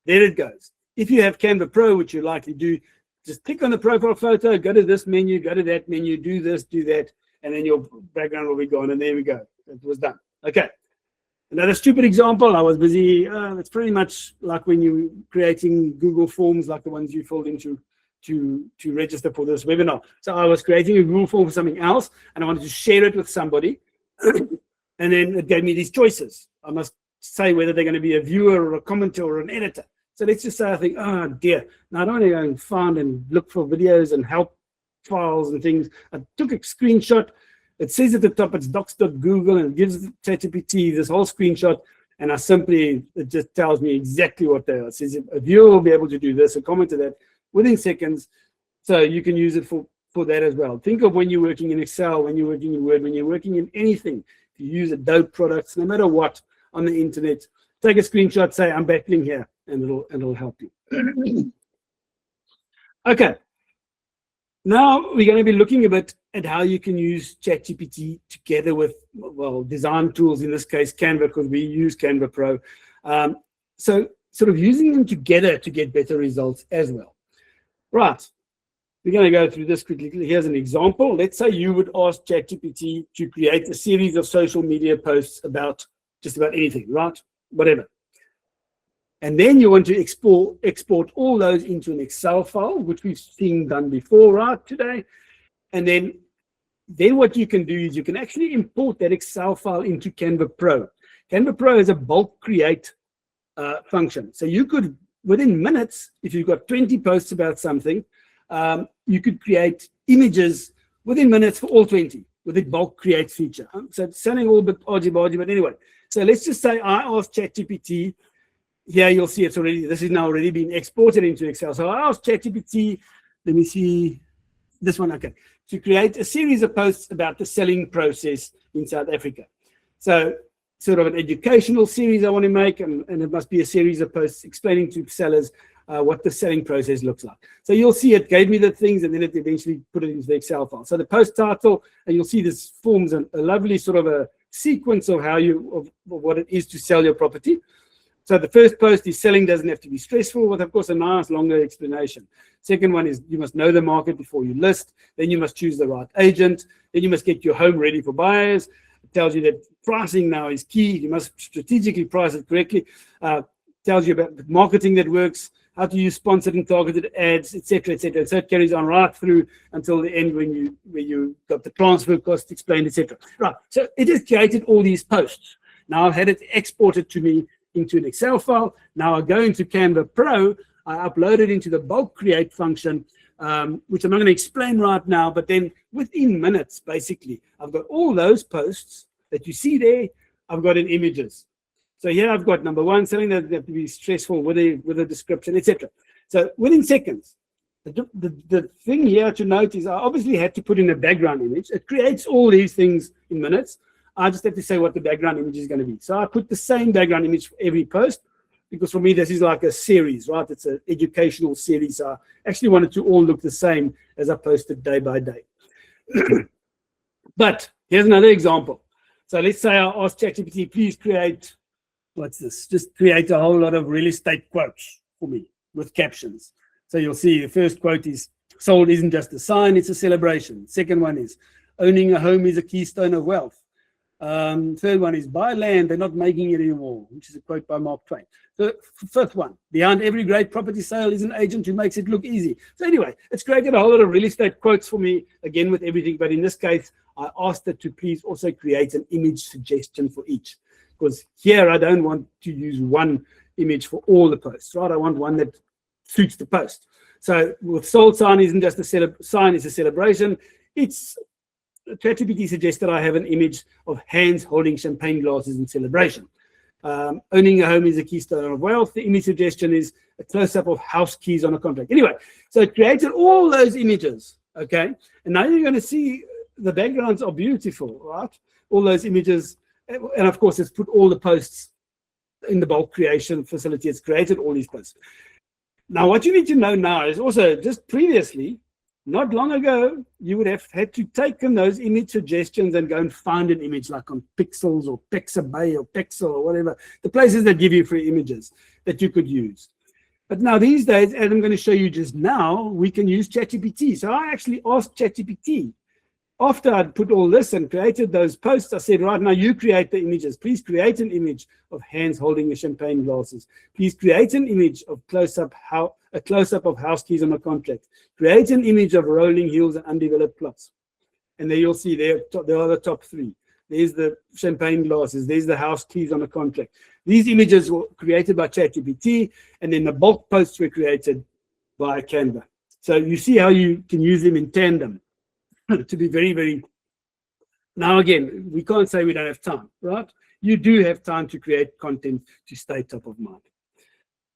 There it goes. If you have Canva Pro, which you likely do, just click on the profile photo, go to this menu, go to that menu, do this, do that, and then your background will be gone, and there we go. It was done. Okay. Another stupid example, I was busy. It's pretty much like when you're creating Google Forms, like the ones you filled into to register for this webinar. So I was creating a Google form for something else, and I wanted to share it with somebody. And then it gave me these choices. I must say whether they're going to be a viewer or a commenter or an editor. So let's just say I think, oh dear, now I don't want to go and find and look for videos and help files and things. I took a screenshot. It says at the top it's docs.google, and it gives ChatGPT this whole screenshot, and it just tells me exactly what they are. It says a viewer will be able to do this, a commenter that, within seconds. So you can use it for that as well. Think of when you're working in Excel, when you're working in Word, when you're working in anything. If you use Adobe products, no matter what, on the internet, take a screenshot, say I'm battling here, and it'll help you. Okay. Now we're going to be looking a bit at how you can use ChatGPT together with, well, design tools, in this case Canva, because we use Canva Pro. So sort of using them together to get better results as well. Right, we're going to go through this quickly. Here's an example. Let's say you would ask ChatGPT to create a series of social media posts about just about anything, right? Whatever. And then you want to export all those into an Excel file, which we've seen done before, right, today. And then what you can do is you can actually import that Excel file into Canva Pro. Canva Pro is a bulk create function. So you could, within minutes, if you've got 20 posts about something, you could create images within minutes for all 20 with the bulk create feature. So it's sounding a little bit argy-bargy, but anyway. So let's just say I asked ChatGPT. Here you'll see it's already, this is now already been exported into Excel. So I asked ChatGPT, let me see this one, okay, to create a series of posts about the selling process in South Africa. So sort of an educational series I want to make, and it must be a series of posts explaining to sellers what the selling process looks like. So you'll see it gave me the things, and then it eventually put it into the Excel file. So the post title, and you'll see this forms a lovely sort of a sequence of of what it is to sell your property. So the first post is selling doesn't have to be stressful, with of course a nice longer explanation. Second one is you must know the market before you list. Then you must choose the right agent. Then you must get your home ready for buyers. It tells you that pricing now is key. You must strategically price it correctly. Tells you about the marketing that works, how to use sponsored and targeted ads, etc., etc. So it carries on right through until the end when you got the transfer cost explained, etc. Right. So it has created all these posts. Now I've had it exported to me into an Excel file. Now I go into Canva Pro. I upload it into the bulk create function, which I'm not going to explain right now. But then within minutes, basically, I've got all those posts that you see there. I've got in images. So here I've got number one, selling that have to be stressful with a description, etc. So within seconds, the thing here to note is I obviously had to put in a background image. It creates all these things in minutes. I just have to say what the background image is going to be. So I put the same background image for every post, because for me, this is like a series, right? It's an educational series. So I actually wanted to all look the same as I posted day by day. But here's another example. So let's say I ask ChatGPT, please create, what's this? Just create a whole lot of real estate quotes for me with captions. So you'll see the first quote is, sold isn't just a sign, it's a celebration. Second one is, owning a home is a keystone of wealth. Third one is, buy land, they're not making it anymore, which is a quote by Mark Twain. The fifth one, behind every great property sale is an agent who makes it look easy. So anyway, it's created a whole lot of real estate quotes for me, again with everything. But in this case, I asked it to please also create an image suggestion for each. Because here I don't want to use one image for all the posts, right? I want one that suits the post. So with sold sign isn't just a sign, it's a celebration. ChatGPT suggests that I have an image of hands holding champagne glasses in celebration. Owning a home is a keystone of wealth. The image suggestion is a close-up of house keys on a contract. Anyway, so it created all those images, okay? And now you're going to see the backgrounds are beautiful, right? All those images. And of course, it's put all the posts in the bulk creation facility. It's created all these posts. Now, what you need to know now is also just previously, not long ago, you would have had to take those image suggestions and go and find an image like on Pixels or Pixabay or Pixel or whatever, the places that give you free images that you could use. But now these days, as I'm going to show you just now, we can use ChatGPT. So I actually asked ChatGPT, after I'd put all this and created those posts, I said, right now you create the images. Please create an image of hands holding the champagne glasses. Please create an image of a close-up of house keys on a contract. Create an image of rolling hills and undeveloped plots. And there you'll see there are the top three. There's the champagne glasses. There's the house keys on a contract. These images were created by ChatGPT, and then the bulk posts were created by Canva. So you see how you can use them in tandem. To be very, very... Now, again, we can't say we don't have time, right? You do have time to create content to stay top of mind.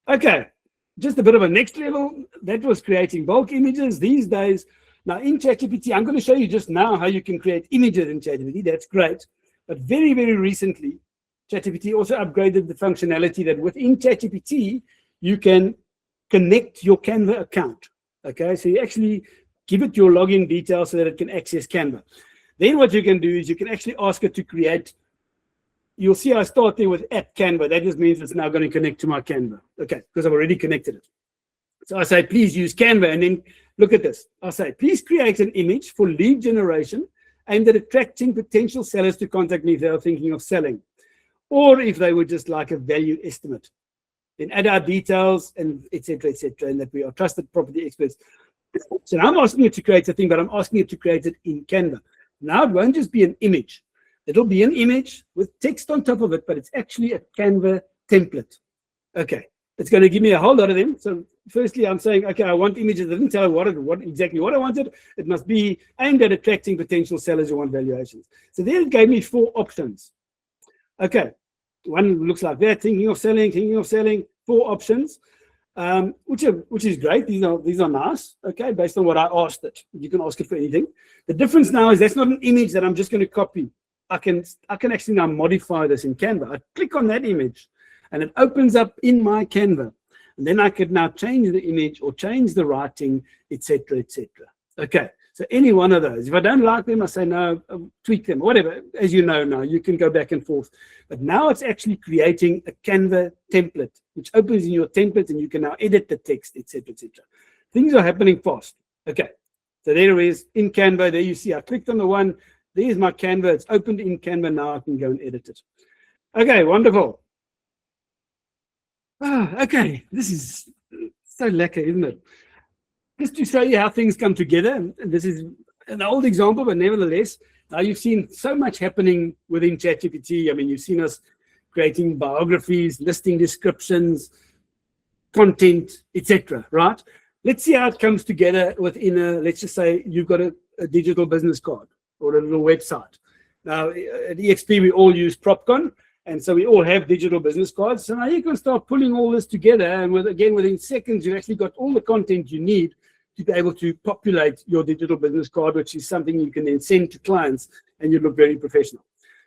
Okay, just a bit of a next level. That was creating bulk images. These days, now in ChatGPT, I'm going to show you just now how you can create images in ChatGPT. That's great. But very, very recently, ChatGPT also upgraded the functionality that within ChatGPT, you can connect your Canva account. Okay, so you actually give it your login details so that it can access Canva. Then what you can do is you can actually ask it to create. You'll see I start there with @Canva. That just means it's now going to connect to my Canva. Okay, because I've already connected it. So I say, please use Canva. And then look at this. I say, please create an image for lead generation aimed at attracting potential sellers to contact me if they are thinking of selling, or if they would just like a value estimate. Then add our details and etc., and that we are trusted property experts. So now I'm asking it to create a thing, but I'm asking it to create it in Canva. Now it won't just be an image. It'll be an image with text on top of it, but it's actually a Canva template. Okay, it's going to give me a whole lot of them. So firstly, I'm saying, okay, I want images. I didn't tell what exactly what I wanted. It must be aimed at attracting potential sellers who want valuations. So then it gave me 4 options. Okay, one looks like that, thinking of selling, 4 options. Which is great. These are nice, okay, based on what I asked it. You can ask it for anything. The difference now is that's not an image that I'm just going to copy. I can actually now modify this in Canva. I click on that image and it opens up in my Canva. And then I could now change the image or change the writing, etc., etc. Okay, So any one of those. If I don't like them, I say no, tweak them, whatever. As you know now, you can go back and forth. But now it's actually creating a Canva template, which opens in your template, and you can now edit the text, etc., etc. Things are happening fast. Okay, so there it is in Canva. There you see I clicked on the one. There's my Canva. It's opened in Canva now. I can go and edit it. Okay, wonderful. Okay, this is so lacquer, isn't it? Just to show you how things come together. And this is an old example, but nevertheless, now you've seen so much happening within ChatGPT. I mean, you've seen us creating biographies, listing descriptions, content, etc. Right? Let's see how it comes together within a, let's just say you've got a digital business card or a little website. Now, at EXP, we all use PropCon, and so we all have digital business cards. So now you can start pulling all this together, and within seconds, you've actually got all the content you need to be able to populate your digital business card, which is something you can then send to clients, and you look very professional.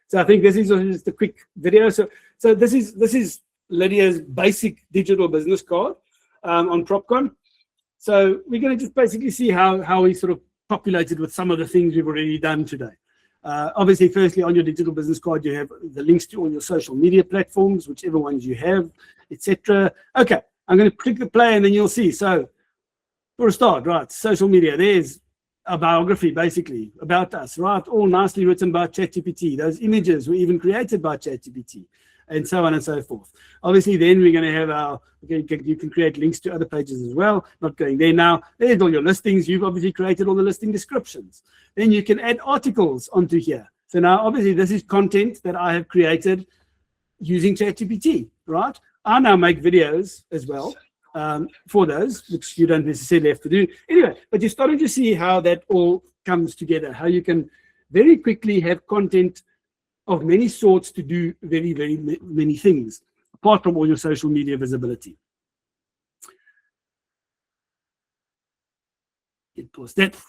So I think this is just a quick video. So this is Lydia's basic digital business card on PropCon. So we're going to just basically see how we sort of populated with some of the things we've already done today. Obviously, firstly, on your digital business card, you have the links to all your social media platforms, whichever ones you have, etc. Okay, I'm going to click the play, and then you'll see. So for a start, right, social media, there's a biography, basically, about us, right? All nicely written by ChatGPT. Those images were even created by ChatGPT, and so on and so forth. Obviously, then we're going to have our, you can create links to other pages as well. Not going there now. There's all your listings. You've obviously created all the listing descriptions. Then you can add articles onto here. So now, obviously, this is content that I have created using ChatGPT, right? I now make videos as well for those, which you don't necessarily have to do. Anyway, but you're starting to see how that all comes together, how you can very quickly have content of many sorts to do very, very many things, apart from all your social media visibility.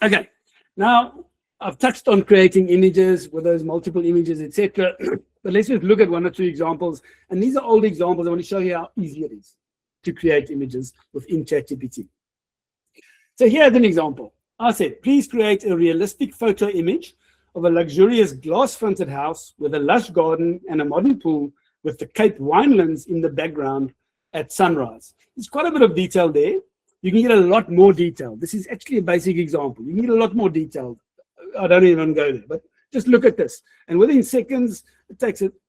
Okay, now I've touched on creating images with those multiple images, etc. But let's just look at one or two examples. And these are old examples. I want to show you how easy it is to create images within ChatGPT. So here's an example. I said, please create a realistic photo image of a luxurious glass-fronted house with a lush garden and a modern pool with the Cape winelands in the background at sunrise. There's quite a bit of detail there. You can get a lot more detail. This is actually a basic example. You need a lot more detail. I don't even go there, but just look at this. And within seconds, it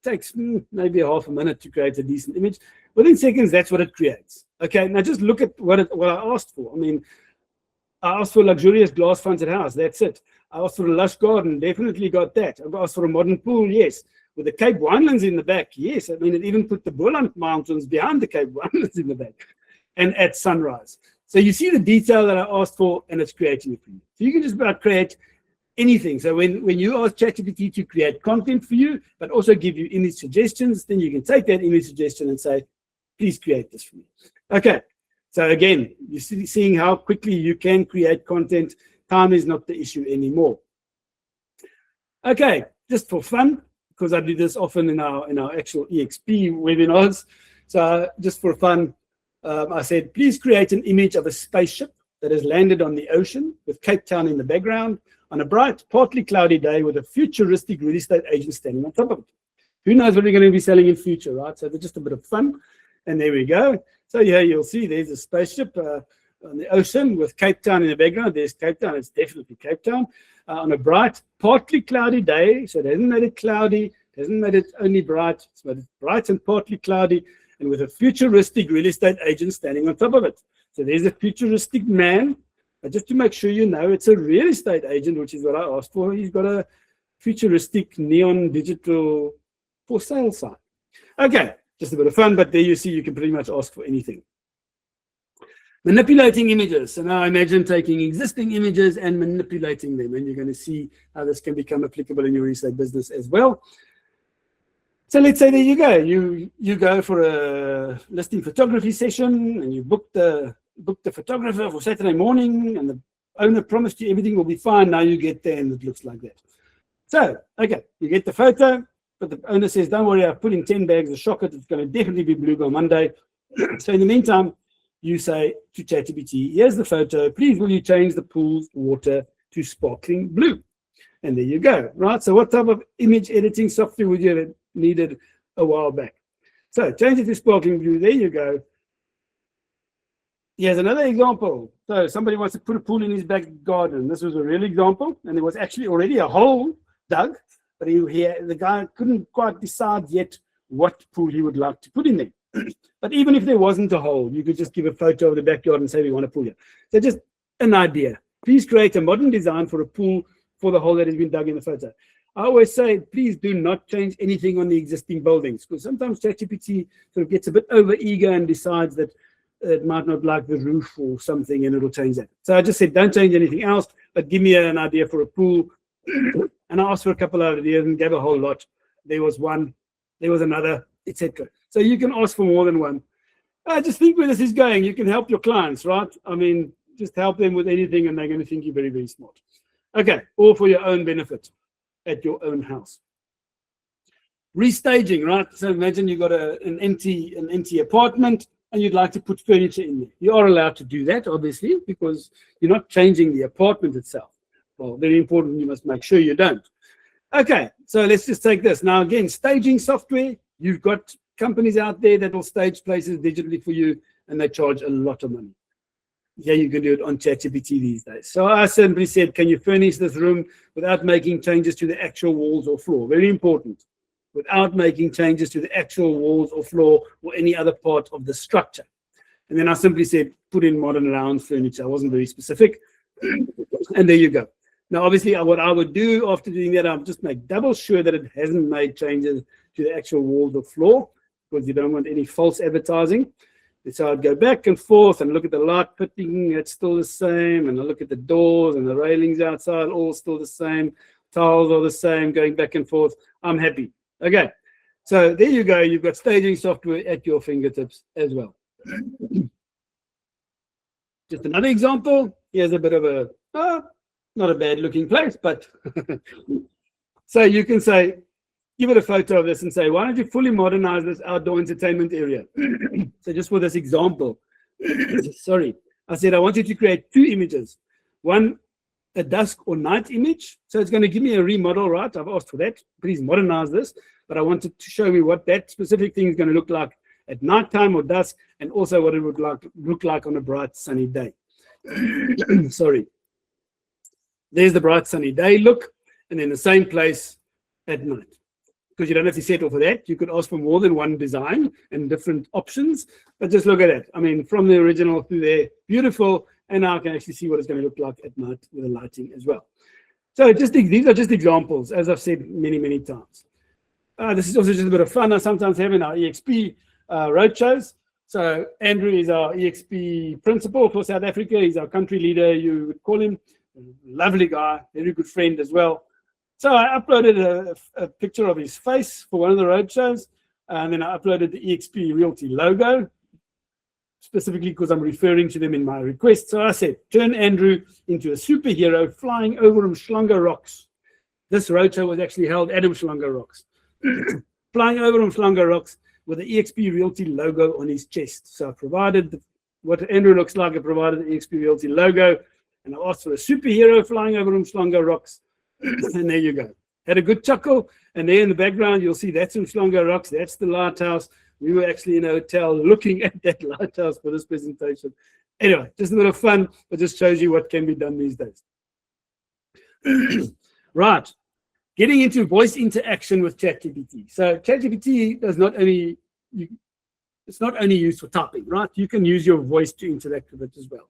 takes maybe a half a minute to create a decent image. Within seconds, that's what it creates. Okay, now just look at what I asked for. I mean, I asked for a luxurious glass-fronted house. That's it. I asked for a lush garden. Definitely got that. I asked for a modern pool. Yes. With the Cape winelands in the back. Yes. I mean, it even put the Boland Mountains behind the Cape winelands in the back. And at sunrise. So you see the detail that I asked for, and it's creating it for you. So you can just about create anything. So when you ask ChatGPT to create content for you, but also give you image suggestions, then you can take that image suggestion and say, please create this for me. Okay. So again, you're seeing how quickly you can create content. Time is not the issue anymore. Okay, just for fun, because I do this often in our actual EXP webinars. So just for fun, I said, please create an image of a spaceship that has landed on the ocean with Cape Town in the background on a bright, partly cloudy day with a futuristic real estate agent standing on top of it. Who knows what we're going to be selling in future, right? So just a bit of fun. And there we go. So yeah, you'll see there's a spaceship on the ocean with Cape Town in the background. There's Cape Town. It's definitely Cape Town on a bright, partly cloudy day. So it hasn't made it cloudy. It hasn't made it only bright. It's made it bright and partly cloudy, and with a futuristic real estate agent standing on top of it. So there's a futuristic man. But just to make sure you know, it's a real estate agent, which is what I asked for. He's got a futuristic neon digital for sale sign. Okay, just a bit of fun, but there you see you can pretty much ask for anything. Manipulating images. So now imagine taking existing images and manipulating them, and you're going to see how this can become applicable in your real estate business as well. So let's say there you go. You go for a listing photography session, and you book the photographer for Saturday morning, and the owner promised you everything will be fine. Now you get there and it looks like that. So, okay, you get the photo, but the owner says, don't worry, I've put in 10 bags of chocolate. It's going to definitely be blue by Monday. So in the meantime, you say to ChatGPT, here's the photo. Please will you change the pool's water to sparkling blue. And there you go, right? So what type of image editing software would you have needed a while back? So change it to sparkling blue. There you go. Here's another example. So somebody wants to put a pool in his back garden. This was a real example, and there was actually already a hole dug, but the guy couldn't quite decide yet what pool he would like to put in there. But even if there wasn't a hole, you could just give a photo of the backyard and say we want a pool here. So just an idea. Please create a modern design for a pool for the hole that has been dug in the photo. I always say, please do not change anything on the existing buildings, because sometimes ChatGPT sort of gets a bit over eager and decides that it might not like the roof or something, and it'll change that. So I just said, don't change anything else, but give me an idea for a pool. And I asked for a couple of ideas and gave a whole lot. There was one, there was another, etc. So you can ask for more than one. Just think where this is going. You can help your clients, right? I mean, just help them with anything, and they're going to think you're very, very smart. Okay, all for your own benefit at your own house. Restaging, right? So imagine you've got an empty apartment and you'd like to put furniture in there. You are allowed to do that, obviously, because you're not changing the apartment itself. Well, very important, you must make sure you don't. Okay, so let's just take this. Now, again, staging software, you've got companies out there that will stage places digitally for you, and they charge a lot of money. Yeah, you can do it on ChatGPT these days. So I simply said, can you furnish this room without making changes to the actual walls or floor? Very important. Without making changes to the actual walls or floor or any other part of the structure. And then I simply said, put in modern lounge furniture. I wasn't very specific. And there you go. Now, obviously, what I would do after doing that, I'll just make double sure that it hasn't made changes to the actual walls or floor, because you don't want any false advertising. So I'd go back and forth and look at the light fitting, it's still the same. And I look at the doors and the railings outside, all still the same. Tiles are the same, going back and forth. I'm happy. Okay, so there you go. You've got staging software at your fingertips as well. Just another example. Here's a bit of a, not a bad looking place, but so you can say, give it a photo of this and say, why don't you fully modernize this outdoor entertainment area? So just for this example, sorry, I said, I want you to create two images. One, a dusk or night image. So it's going to give me a remodel, right? I've asked for that. Please modernize this. But I wanted to show me what that specific thing is going to look like at nighttime or dusk, and also what it would look like on a bright sunny day. Sorry. There's the bright sunny day look, and then the same place at night. Because you don't have to settle for that. You could ask for more than one design and different options, but just look at it. I mean, from the original to there, beautiful, and now I can actually see what it's going to look like at night with the lighting as well. So these are just examples, as I've said many, many times. This is also just a bit of fun. I sometimes have in our EXP roadshows. So Andrew is our EXP principal for South Africa. He's our country leader, you would call him. Lovely guy, very good friend as well. So I uploaded a picture of his face for one of the roadshows, and then I uploaded the EXP Realty logo, specifically because I'm referring to them in my request. So I said, turn Andrew into a superhero flying over Umhlanga Rocks. This roadshow was actually held at Umhlanga Rocks. Flying over Umhlanga Rocks with the EXP Realty logo on his chest. So I provided what Andrew looks like. I provided the EXP Realty logo, and I asked for a superhero flying over Umhlanga Rocks. And there you go. Had a good chuckle. And there in the background, you'll see that's Umhlanga Rocks. That's the lighthouse. We were actually in a hotel looking at that lighthouse for this presentation. Anyway, just a bit of fun, but just shows you what can be done these days. Right. Getting into voice interaction with ChatGPT. So ChatGPT does not only, it's not only used for typing, right? You can use your voice to interact with it as well.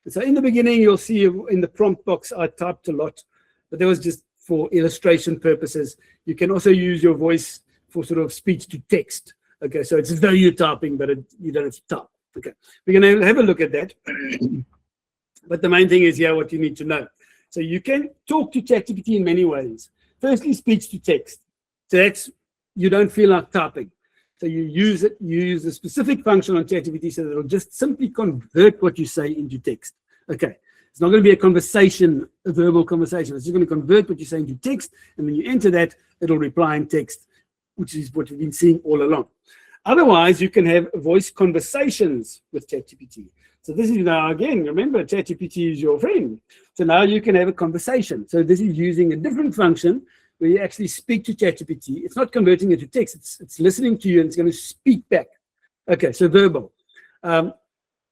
And so in the beginning, you'll see in the prompt box, I typed a lot, but that was just for illustration purposes. You can also use your voice for sort of speech to text. Okay, so it's as though you're typing, but you don't have to type. Okay, we're going to have a look at that. But the main thing is here what you need to know. So you can talk to ChatGPT in many ways. Firstly, speech to text. So that's, you don't feel like typing. So you use it, you use a specific function on ChatGPT so that it'll just simply convert what you say into text. Okay, it's not going to be a conversation, a verbal conversation. It's just going to convert what you say into text, and when you enter that, it'll reply in text, which is what we've been seeing all along. Otherwise, you can have voice conversations with ChatGPT. So this is now, again, remember, ChatGPT is your friend. So now you can have a conversation. So this is using a different function where you actually speak to ChatGPT. It's not converting it to text. It's listening to you and it's going to speak back. Okay, so verbal.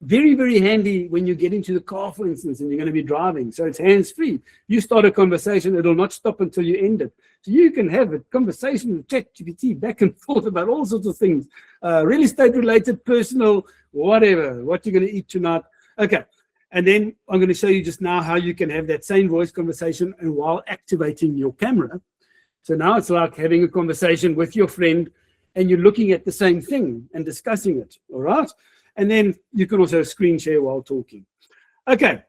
Very, very handy when you get into the car, for instance, and you're going to be driving. So it's hands-free. You start a conversation, it'll not stop until you end it. So you can have a conversation with ChatGPT back and forth about all sorts of things, real estate related, personal, whatever, what you're going to eat tonight. Okay. And then I'm going to show you just now how you can have that same voice conversation and while activating your camera. So now it's like having a conversation with your friend and you're looking at the same thing and discussing it. All right. And then you can also screen share while talking. Okay,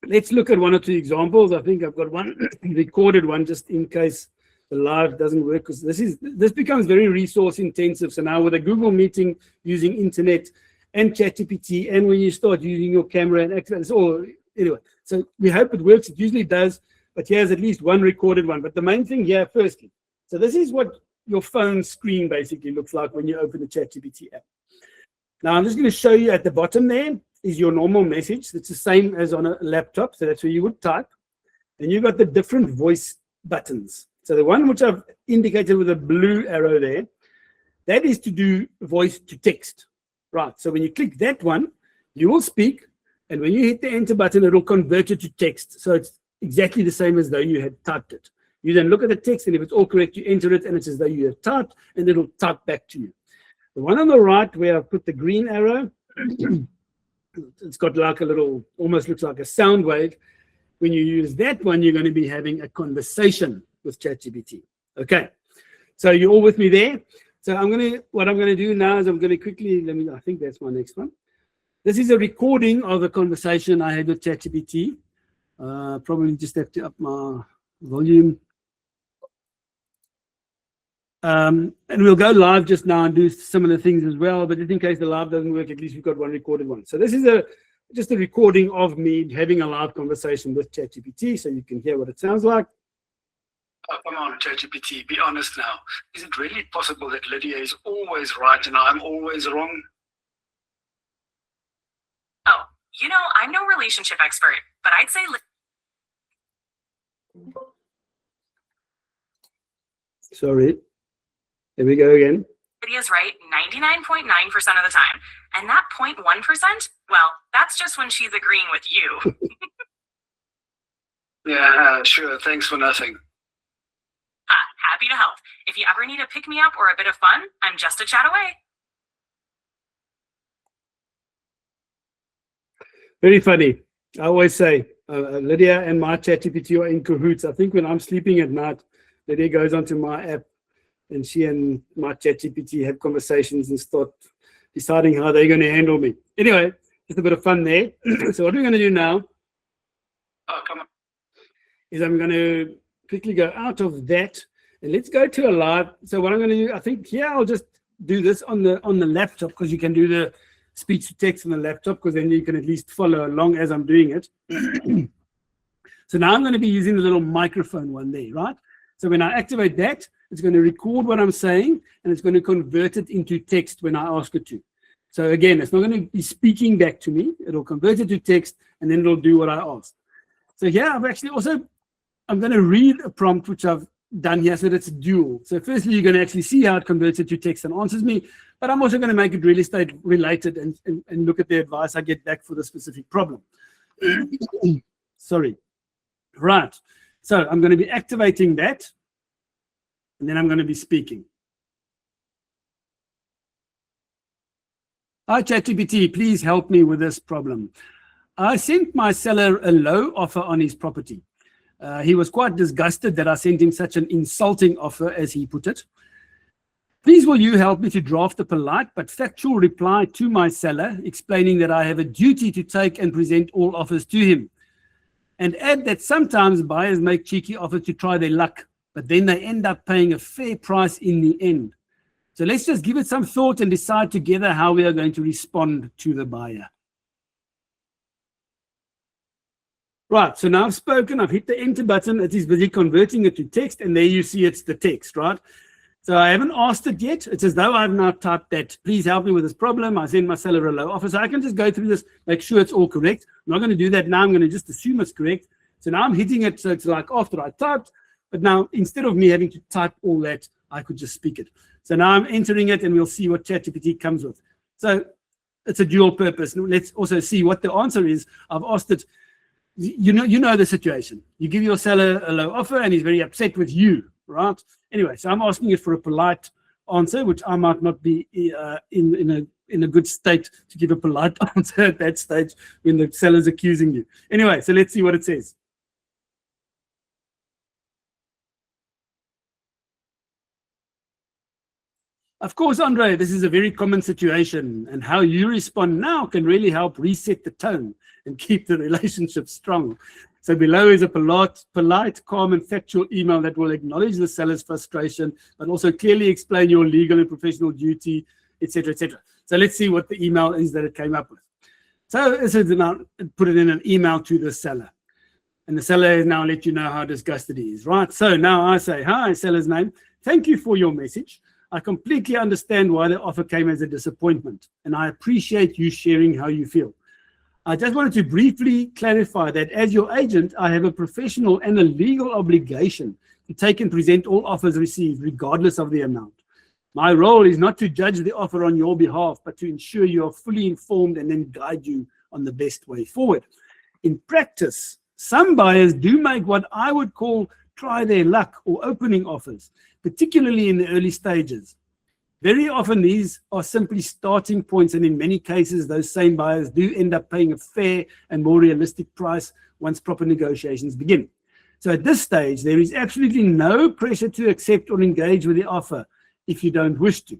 let's look at one or two examples. I think I've got one recorded one just in case the live doesn't work, because this becomes very resource intensive. So now with a Google meeting using internet and ChatGPT, and when you start using your camera and activate, it's all anyway. So we hope it works. It usually does, but here's at least one recorded one. But the main thing here, firstly, so this is what your phone screen basically looks like when you open the ChatGPT app. Now, I'm just going to show you at the bottom there is your normal message. It's the same as on a laptop. So that's where you would type. And you've got the different voice buttons. So the one which I've indicated with a blue arrow there, that is to do voice to text. Right. So when you click that one, you will speak. And when you hit the enter button, it'll convert it to text. So it's exactly the same as though you had typed it. You then look at the text, and if it's all correct, you enter it, and it's as though you have typed, and it'll type back to you. The one on the right where I've put the green arrow, it's got like a little, almost looks like a sound wave. When you use that one, you're going to be having a conversation with ChatGPT. Okay, so you're all with me there. So what I'm going to do now is I'm going to quickly, I think that's my next one. This is a recording of a conversation I had with ChatGPT. Probably just have to up my volume. And we'll go live just now and do similar things as well, but just in case the live doesn't work, at least we've got one recorded one. So this is just a recording of me having a live conversation with ChatGPT, so you can hear what it sounds like. Oh, come on, ChatGPT, be honest now. Is it really possible that Lydia is always right and I'm always wrong? Oh, I'm no relationship expert, but I'd say... Sorry. There we go again. Lydia's right 99.9% of the time. And that 0.1%, well, that's just when she's agreeing with you. Yeah, sure. Thanks for nothing. Happy to help. If you ever need a pick-me-up or a bit of fun, I'm just a chat away. Very funny. I always say, Lydia and my ChatGPT are in cahoots. I think when I'm sleeping at night, Lydia goes onto my app and she and my ChatGPT have conversations and start deciding how they're going to handle me. Anyway, just a bit of fun there. So what we're going to do now is I'm going to quickly go out of that and let's go to a live. So what I'm going to do, I think here I'll just do this on the laptop, because you can do the speech to text on the laptop, because then you can at least follow along as I'm doing it. So now I'm going to be using the little microphone one there, right? So when I activate that, it's going to record what I'm saying, and it's going to convert it into text when I ask it to. So again, it's not going to be speaking back to me. It'll convert it to text, and then it'll do what I ask. So here, I'm going to read a prompt, which I've done here, so that it's dual. So firstly, you're going to actually see how it converts it to text and answers me, but I'm also going to make it real estate related and look at the advice I get back for the specific problem. Sorry. Right. So I'm going to be activating that, and then I'm going to be speaking. Hi, ChatGPT, please help me with this problem. I sent my seller a low offer on his property. He was quite disgusted that I sent him such an insulting offer, as he put it. Please will you help me to draft a polite but factual reply to my seller, explaining that I have a duty to take and present all offers to him. And add that sometimes buyers make cheeky offers to try their luck, but then they end up paying a fair price in the end. So let's just give it some thought and decide together how we are going to respond to the buyer. Right, so now I've spoken, I've hit the enter button, it is busy converting it to text, and there you see it's the text, right? So I haven't asked it yet. It's as though I've now typed that, please help me with this problem. I send my seller a low offer. So I can just go through this, make sure it's all correct. I'm not going to do that now. I'm going to just assume it's correct. So now I'm hitting it. So it's like after I typed, but now instead of me having to type all that, I could just speak it. So now I'm entering it and we'll see what ChatGPT comes with. So it's a dual purpose. Let's also see what the answer is. I've asked it, you know the situation. You give your seller a low offer and he's very upset with you, right? Anyway, so I'm asking it for a polite answer, which I might not be in a good state to give a polite answer at that stage when the seller's accusing you. Anyway, so let's see what it says. Of course, Andre, this is a very common situation, and how you respond now can really help reset the tone and keep the relationship strong. So below is a polite, calm, and factual email that will acknowledge the seller's frustration, but also clearly explain your legal and professional duty, etc., etc. So let's see what the email is that it came up with. So this is now put it in an email to the seller, and the seller has now let you know how disgusted he is, right? So now I say, hi, seller's name. Thank you for your message. I completely understand why the offer came as a disappointment, and I appreciate you sharing how you feel. I just wanted to briefly clarify that as your agent, I have a professional and a legal obligation to take and present all offers received, regardless of the amount. My role is not to judge the offer on your behalf, but to ensure you are fully informed and then guide you on the best way forward. In practice, some buyers do make what I would call try their luck or opening offers, particularly in the early stages. Very often these are simply starting points, and in many cases those same buyers do end up paying a fair and more realistic price once proper negotiations begin. So at this stage, there is absolutely no pressure to accept or engage with the offer if you don't wish to.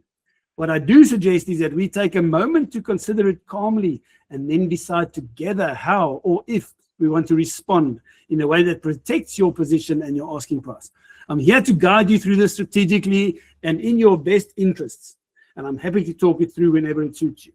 What I do suggest is that we take a moment to consider it calmly and then decide together how or if we want to respond in a way that protects your position and your asking price. I'm here to guide you through this strategically and in your best interests, and I'm happy to talk it through whenever it suits you.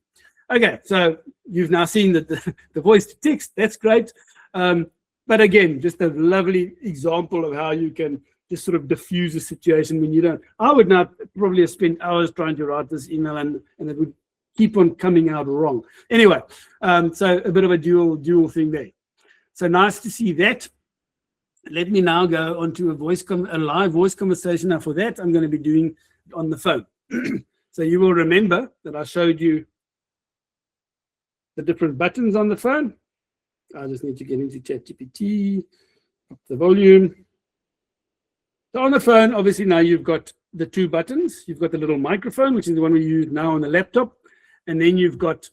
Okay, so you've now seen that the voice to text, that's great. But again, just a lovely example of how you can just sort of diffuse a situation when you don't. I would not probably have spent hours trying to write this email, and it would keep on coming out wrong. Anyway, so a bit of a dual thing there. So nice to see that. Let me now go on to a live voice conversation. Now for that, I'm going to be doing on the phone. So you will remember that I showed you the different buttons on the phone. I just need to get into ChatGPT, up the volume. So on the phone, obviously now you've got the two buttons. You've got the little microphone, which is the one we use now on the laptop. And then you've got,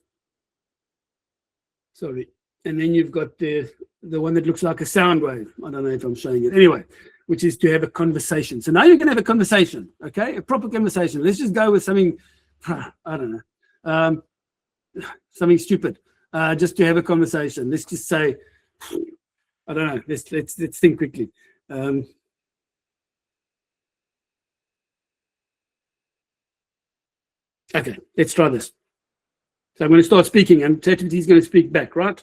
and then you've got the one that looks like a sound wave. I don't know if I'm showing it. Anyway, which is to have a conversation. So now you can have a conversation, okay? A proper conversation. Let's just go with something, I don't know, something stupid, just to have a conversation. Let's just say, I don't know, let's think quickly. Okay, let's try this. So I'm going to start speaking, and ChatGPT is going to speak back, right?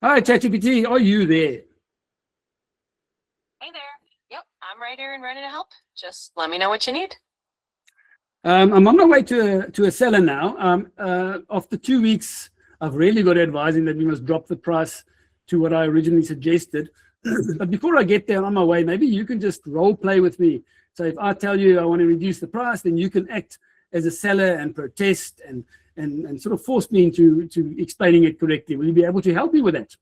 Hi, ChatGPT, are you there? Hey there. Yep, I'm right here and ready to help. Just let me know what you need. I'm on my way to a seller now. After 2 weeks, I've really got to advise him that we must drop the price to what I originally suggested. But before I get there on my way, maybe you can just role play with me. So if I tell you I want to reduce the price, then you can act as a seller and protest and sort of force me into explaining it correctly. Will you be able to help me with that?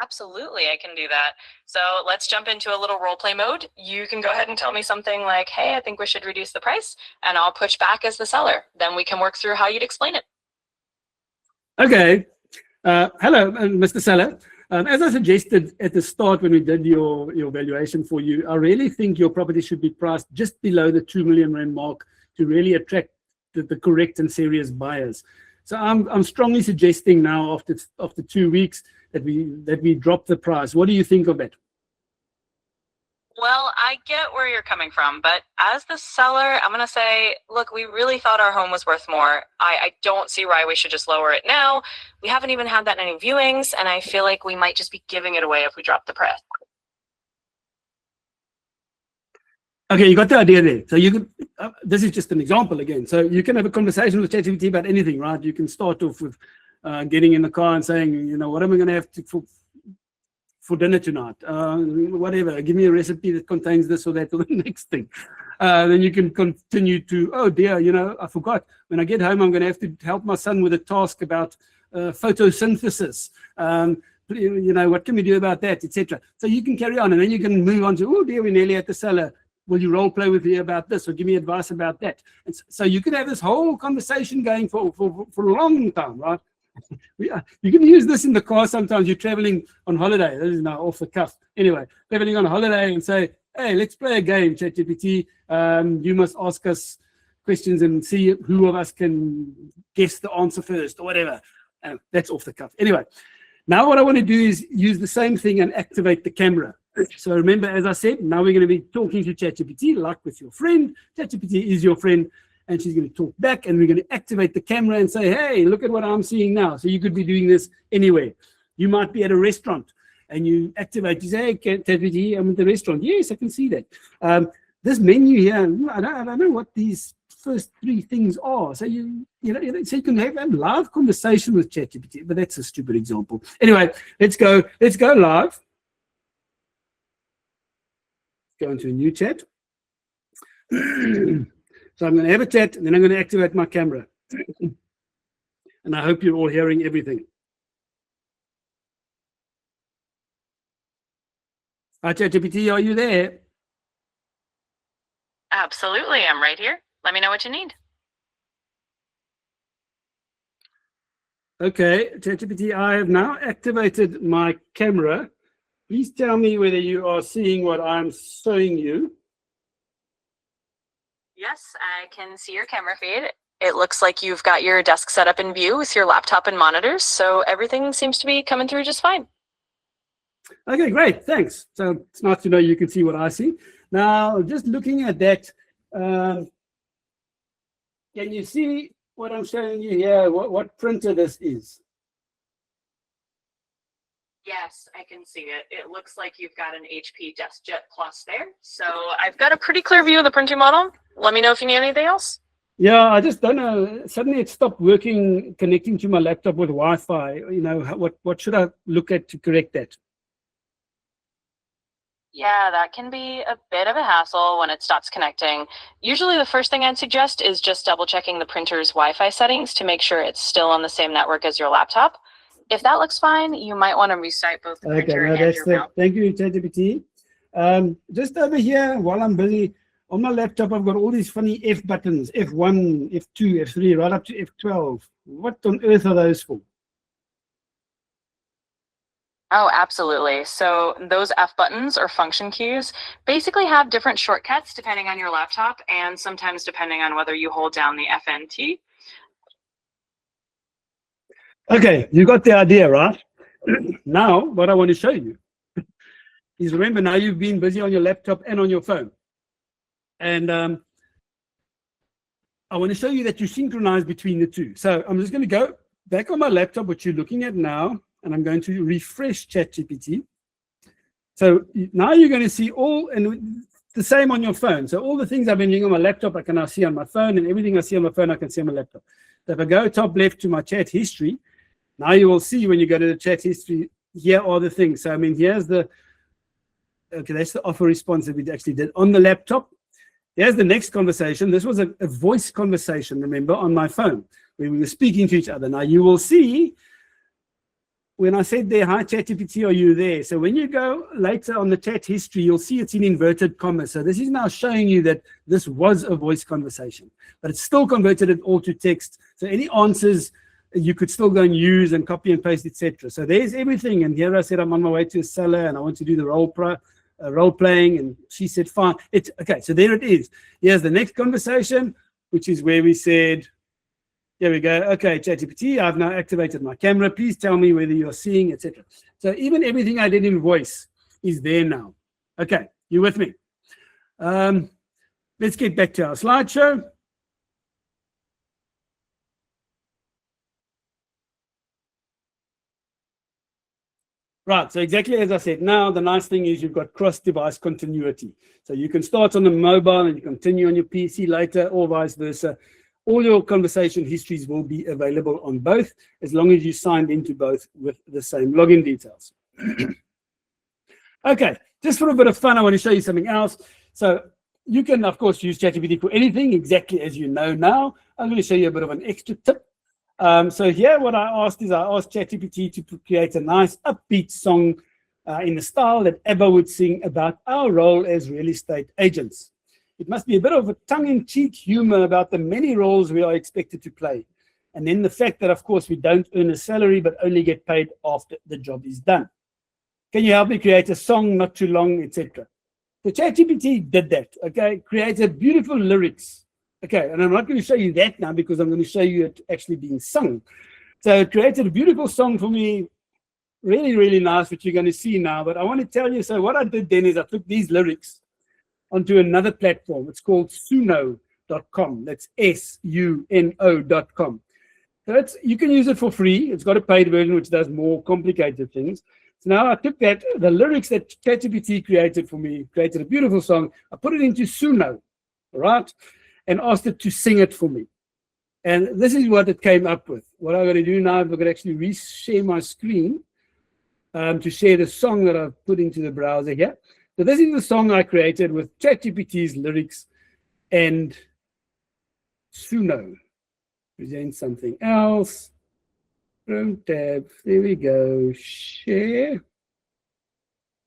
Absolutely, I can do that. So let's jump into a little role play mode. You can go ahead and tell me something like, hey, I think we should reduce the price, and I'll push back as the seller. Then we can work through how you'd explain it. Okay. Hello, Mr. Seller. As I suggested at the start when we did your valuation for you, I really think your property should be priced just below the 2 million rand mark to really attract the correct and serious buyers. So I'm strongly suggesting now after 2 weeks that we drop the price. What do you think of that? Well, I get where you're coming from, but as the seller, I'm going to say, look, we really thought our home was worth more. I don't see why we should just lower it now. We haven't even had that many viewings, and I feel like we might just be giving it away if we drop the price. Okay, you got the idea there. So you can, this is just an example again. So you can have a conversation with ChatGPT about anything, right? You can start off with getting in the car and saying, you know, what am I going to have for dinner tonight? Whatever, give me a recipe that contains this or that or the next thing. Then you can continue to, oh dear, you know, I forgot. When I get home, I'm going to have to help my son with a task about photosynthesis. You know, what can we do about that, etc. So you can carry on, and then you can move on to, oh dear, we're nearly at the cellar. Will you role play with me about this, or give me advice about that? And so you can have this whole conversation going for a long time, right? You can use this in the car sometimes. You're traveling on holiday. This is now off the cuff. Anyway, traveling on holiday and say, hey, let's play a game, ChatGPT. You must ask us questions and see who of us can guess the answer first or whatever. That's off the cuff. Anyway, now what I want to do is use the same thing and activate the camera. So remember, as I said, now we're going to be talking to ChatGPT like with your friend. ChatGPT is your friend, and she's going to talk back, and we're going to activate the camera and say, hey, look at what I'm seeing now. So you could be doing this anywhere. You might be at a restaurant, and you activate, you say, hey, ChatGPT, I'm at the restaurant. Yes, I can see that. This menu here, I don't know what these first three things are. So you so you can have a live conversation with ChatGPT, but that's a stupid example. Anyway, let's go live. Go into a new chat. So I'm going to have a chat, and then I'm going to activate my camera. And I hope you're all hearing everything. Hi, ChatGPT, are you there? Absolutely, I'm right here. Let me know what you need. Okay, ChatGPT, I have now activated my camera. Please tell me whether you are seeing what I'm showing you. Yes, I can see your camera feed. It looks like you've got your desk set up in view with your laptop and monitors, so everything seems to be coming through just fine. Okay, great, thanks. So it's nice to know you can see what I see. Now, just looking at that, can you see what I'm showing you here, what printer this is? Yes, I can see it. It looks like you've got an HP DeskJet Plus there. So I've got a pretty clear view of the printing model. Let me know if you need anything else. Yeah, I just don't know. Suddenly it stopped working, connecting to my laptop with Wi-Fi. You know, what should I look at to correct that? Yeah, that can be a bit of a hassle when it stops connecting. Usually the first thing I'd suggest is just double checking the printer's Wi-Fi settings to make sure it's still on the same network as your laptop. If that looks fine, you might want to restart both the printer and your mouse. Thank you, ChatGPT. Just over here, while I'm busy, on my laptop, I've got all these funny F buttons, F1, F2, F3, right up to F12. What on earth are those for? Oh, absolutely. So those F buttons or function keys basically have different shortcuts depending on your laptop and sometimes depending on whether you hold down the FNT. Okay, you got the idea, right? Now, what I want to show you is, remember, now you've been busy on your laptop and on your phone. And I want to show you that you synchronize between the two. So I'm just going to go back on my laptop, which you're looking at now, and I'm going to refresh ChatGPT. So now you're going to see all, and the same on your phone. So all the things I've been doing on my laptop, I can now see on my phone, and everything I see on my phone, I can see on my laptop. So if I go top left to my chat history, now you will see when you go to the chat history, here are the things. So, I mean, here's the, okay, that's the offer response that we actually did on the laptop. Here's the next conversation. This was a voice conversation, remember, on my phone, where we were speaking to each other. Now, you will see when I said there, hi, ChatGPT, are you there? So when you go later on the chat history, you'll see it's in inverted commas. So this is now showing you that this was a voice conversation, but it's still converted it all to text. So any answers you could still go and use and copy and paste, etc. So there's everything. And here I said I'm on my way to a seller and I want to do the role playing, and she said fine. It's okay. So there it is. Here's the next conversation, which is where we said, here we go. Okay, ChatGPT, I've now activated my camera. Please tell me whether you're seeing, etc. So even everything I did in voice is there now. Okay, You with me? Let's get back to our slideshow. Right, so exactly as I said, now the nice thing is you've got cross-device continuity. So you can start on the mobile and you continue on your PC later, or vice versa. All your conversation histories will be available on both, as long as you signed into both with the same login details. Okay, just for a bit of fun, I want to show you something else. So you can, of course, use ChatGPT for anything, exactly as you know now. I'm going to show you a bit of an extra tip. So here what I asked ChatGPT to create a nice upbeat song in the style that ABBA would sing about our role as real estate agents. It must be a bit of a tongue-in-cheek humor about the many roles we are expected to play. And then the fact that, of course, we don't earn a salary, but only get paid after the job is done. Can you help me create a song, not too long, etc.? So ChatGPT did that, okay? Created beautiful lyrics. Okay, and I'm not going to show you that now because I'm going to show you it actually being sung. So it created a beautiful song for me, really, really nice, which you're going to see now. But I want to tell you, so what I did then is I took these lyrics onto another platform. It's called suno.com. That's suno.com. So you can use it for free. It's got a paid version, which does more complicated things. So now I took the lyrics that ChatGPT created for me, created a beautiful song. I put it into Suno, right? And asked it to sing it for me. And this is what it came up with. What I'm going to do now is I'm going to actually re-share my screen to share the song that I've put into the browser here. So this is the song I created with ChatGPT's lyrics and Suno. Present something else. Chrome tab. There we go. Share.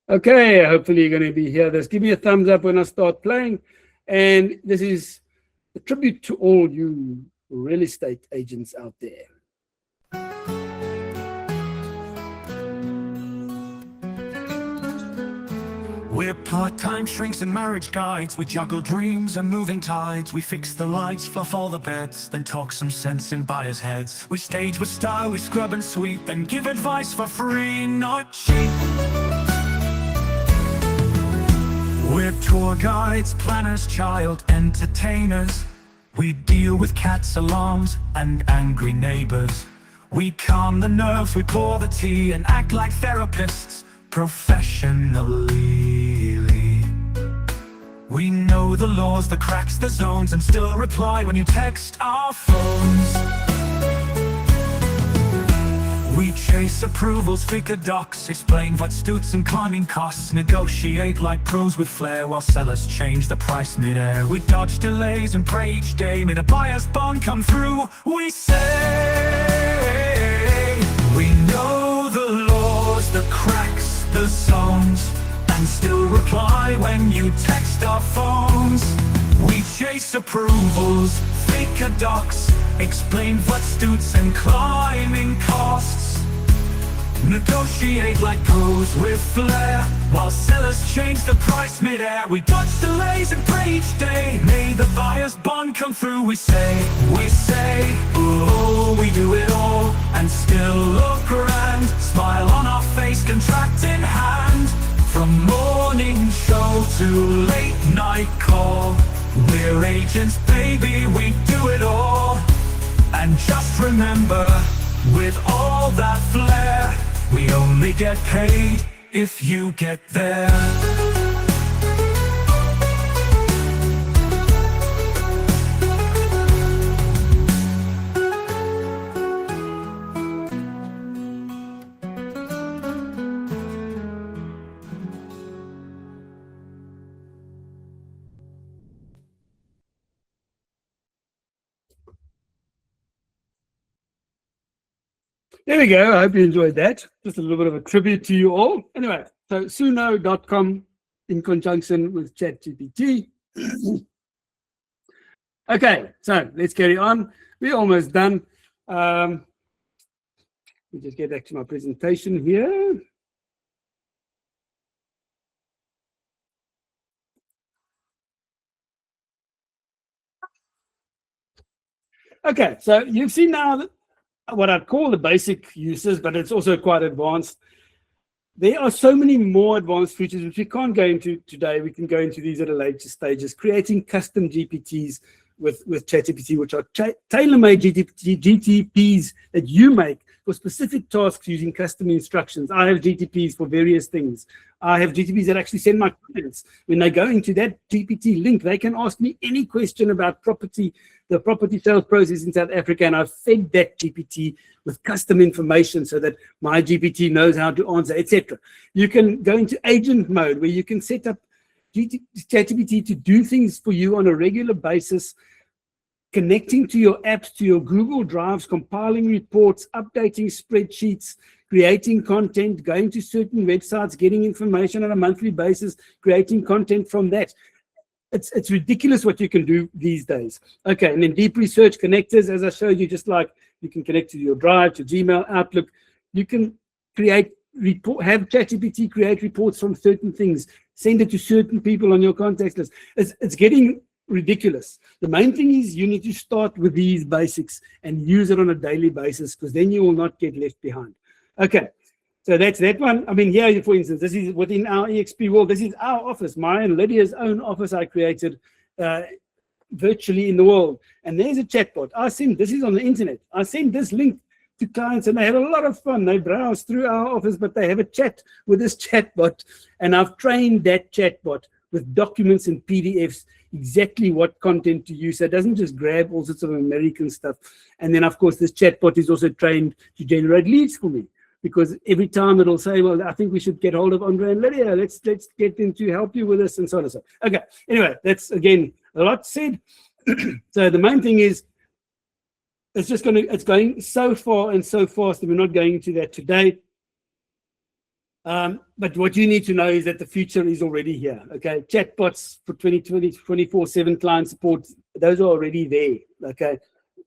Okay, hopefully you're going to be here. Just give me a thumbs up when I start playing. And this is a tribute to all you real estate agents out there. We're part-time shrinks and marriage guides. We juggle dreams and moving tides. We fix the lights, fluff all the beds, then talk some sense in buyers' heads. We stage with style, we scrub and sweep, and give advice for free, not cheap. We're tour guides, planners, child entertainers. We deal with cats, alarms, and angry neighbors. We calm the nerves, we pour the tea, and act like therapists professionally. We know the laws, the cracks, the zones, and still reply when you text our phones. We chase approvals, figure docs, explain what suits and climbing costs, negotiate like pros with flair while sellers change the price mid-air. We dodge delays and pray each day, may the buyer's bond come through. We say we know the laws, the cracks, the zones, and still reply when you text our phones. We chase approvals, figure docs, explain what suits and climbing costs, negotiate like pros with flair while sellers change the price mid-air. We dodge delays and pray each day, may the buyer's bond come through. We say, oh, we do it all and still look grand, smile on our face, contract in hand. From morning show to late night call, we're agents, baby, we do it all. And just remember, with all that flair, we only get paid if you get there. There we go. I hope you enjoyed that. Just a little bit of a tribute to you all. Anyway, so suno.com in conjunction with ChatGPT. Okay, so let's carry on. We're almost done. Let me just get back to my presentation here. Okay, so you've seen now that what I'd call the basic uses, but it's also quite advanced. There are so many more advanced features which we can't go into today. We can go into these at a later stages. Creating custom GPTs with ChatGPT, which are tailor-made GTPs that you make for specific tasks using custom instructions. I have GTPs for various things. I have GTPs that actually send my clients. When they go into that GPT link, they can ask me any question about property, the property sales process in South Africa, and I've fed that GPT with custom information so that my GPT knows how to answer, etc. You can go into agent mode where you can set up ChatGPT to do things for you on a regular basis, connecting to your apps, to your Google Drives, compiling reports, updating spreadsheets, creating content, going to certain websites, getting information on a monthly basis, creating content from that. It's ridiculous what you can do these days. Okay, and then deep research connectors, as I showed you, just like you can connect to your Drive, to Gmail, Outlook. You can create have ChatGPT create reports from certain things, send it to certain people on your contact list. It's getting ridiculous. The main thing is you need to start with these basics and use it on a daily basis, because then you will not get left behind. Okay, so that's that one. I mean, here, for instance, this is within our EXP world. This is our office, my and Lydia's own office I created virtually in the world. And there's a chatbot. This is on the internet. I send this link to clients and they have a lot of fun. They browse through our office, but they have a chat with this chatbot. And I've trained that chatbot with documents and PDFs, exactly what content to use. So it doesn't just grab all sorts of American stuff. And then, of course, this chatbot is also trained to generate leads for me, because every time it'll say, well, I think we should get hold of Andre and Lydia. Let's get them to help you with this, and so on and so on. Okay, anyway, that's, again, a lot said. So the main thing is, it's going so far and so fast, and we're not going into that today. But what you need to know is that the future is already here. Okay, chatbots for 2020, 24/7 client support, those are already there. Okay,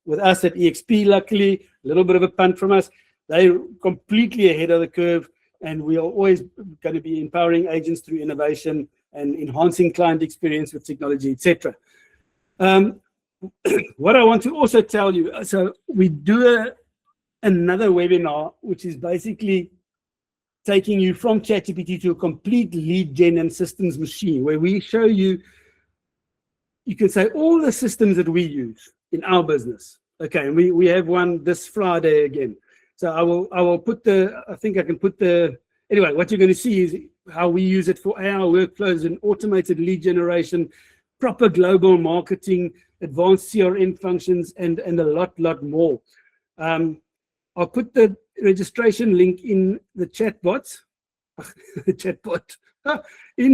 with us at EXP, luckily, a little bit of a punt from us. They're completely ahead of the curve, and we are always going to be empowering agents through innovation and enhancing client experience with technology, etc. What I want to also tell you, so we do another webinar, which is basically taking you from ChatGPT to a complete lead gen and systems machine, where we show you, you can say all the systems that we use in our business. Okay, and we have one this Friday again. So I will put I think I can put anyway, what you're going to see is how we use it for our workflows and automated lead generation, proper global marketing, advanced CRM functions, and a lot more. I'll put the registration link in the chat box, in the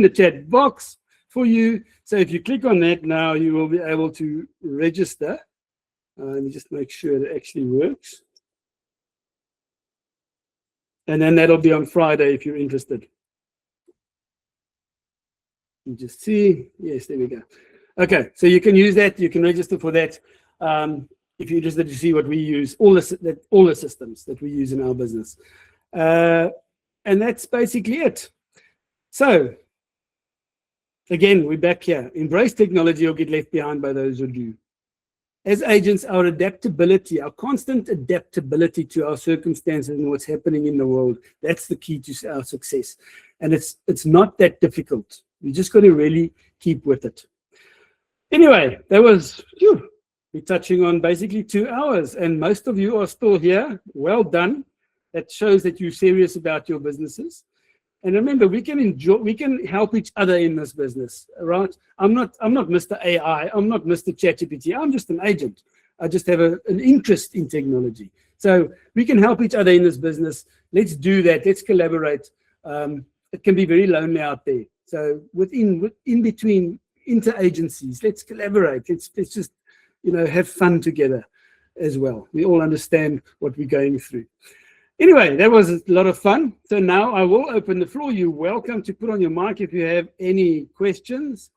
chat box for you. So if you click on that now, you will be able to register. Let me just make sure it actually works. And then that'll be on Friday if you're interested. You just see, yes, there we go. Okay, so you can use that. You can register for that if you're interested to see what we use, all the systems that we use in our business. And that's basically it. So again, we're back here. Embrace technology or get left behind by those who do. As agents, our adaptability, our constant adaptability to our circumstances and what's happening in the world, that's the key to our success. And it's not that difficult. You just got to really keep with it. Anyway, that was, we're touching on basically 2 hours, and most of you are still here. Well done. That shows that you're serious about your businesses. And remember, we can help each other in this business, right? I'm not Mr. AI. I'm not Mr. ChatGPT. I'm just an agent. I just have an interest in technology. So we can help each other in this business. Let's do that. Let's collaborate. It can be very lonely out there. So in between inter-agencies, let's collaborate. Let's just, have fun together as well. We all understand what we're going through. Anyway, that was a lot of fun. So now I will open the floor. You're welcome to put on your mic if you have any questions.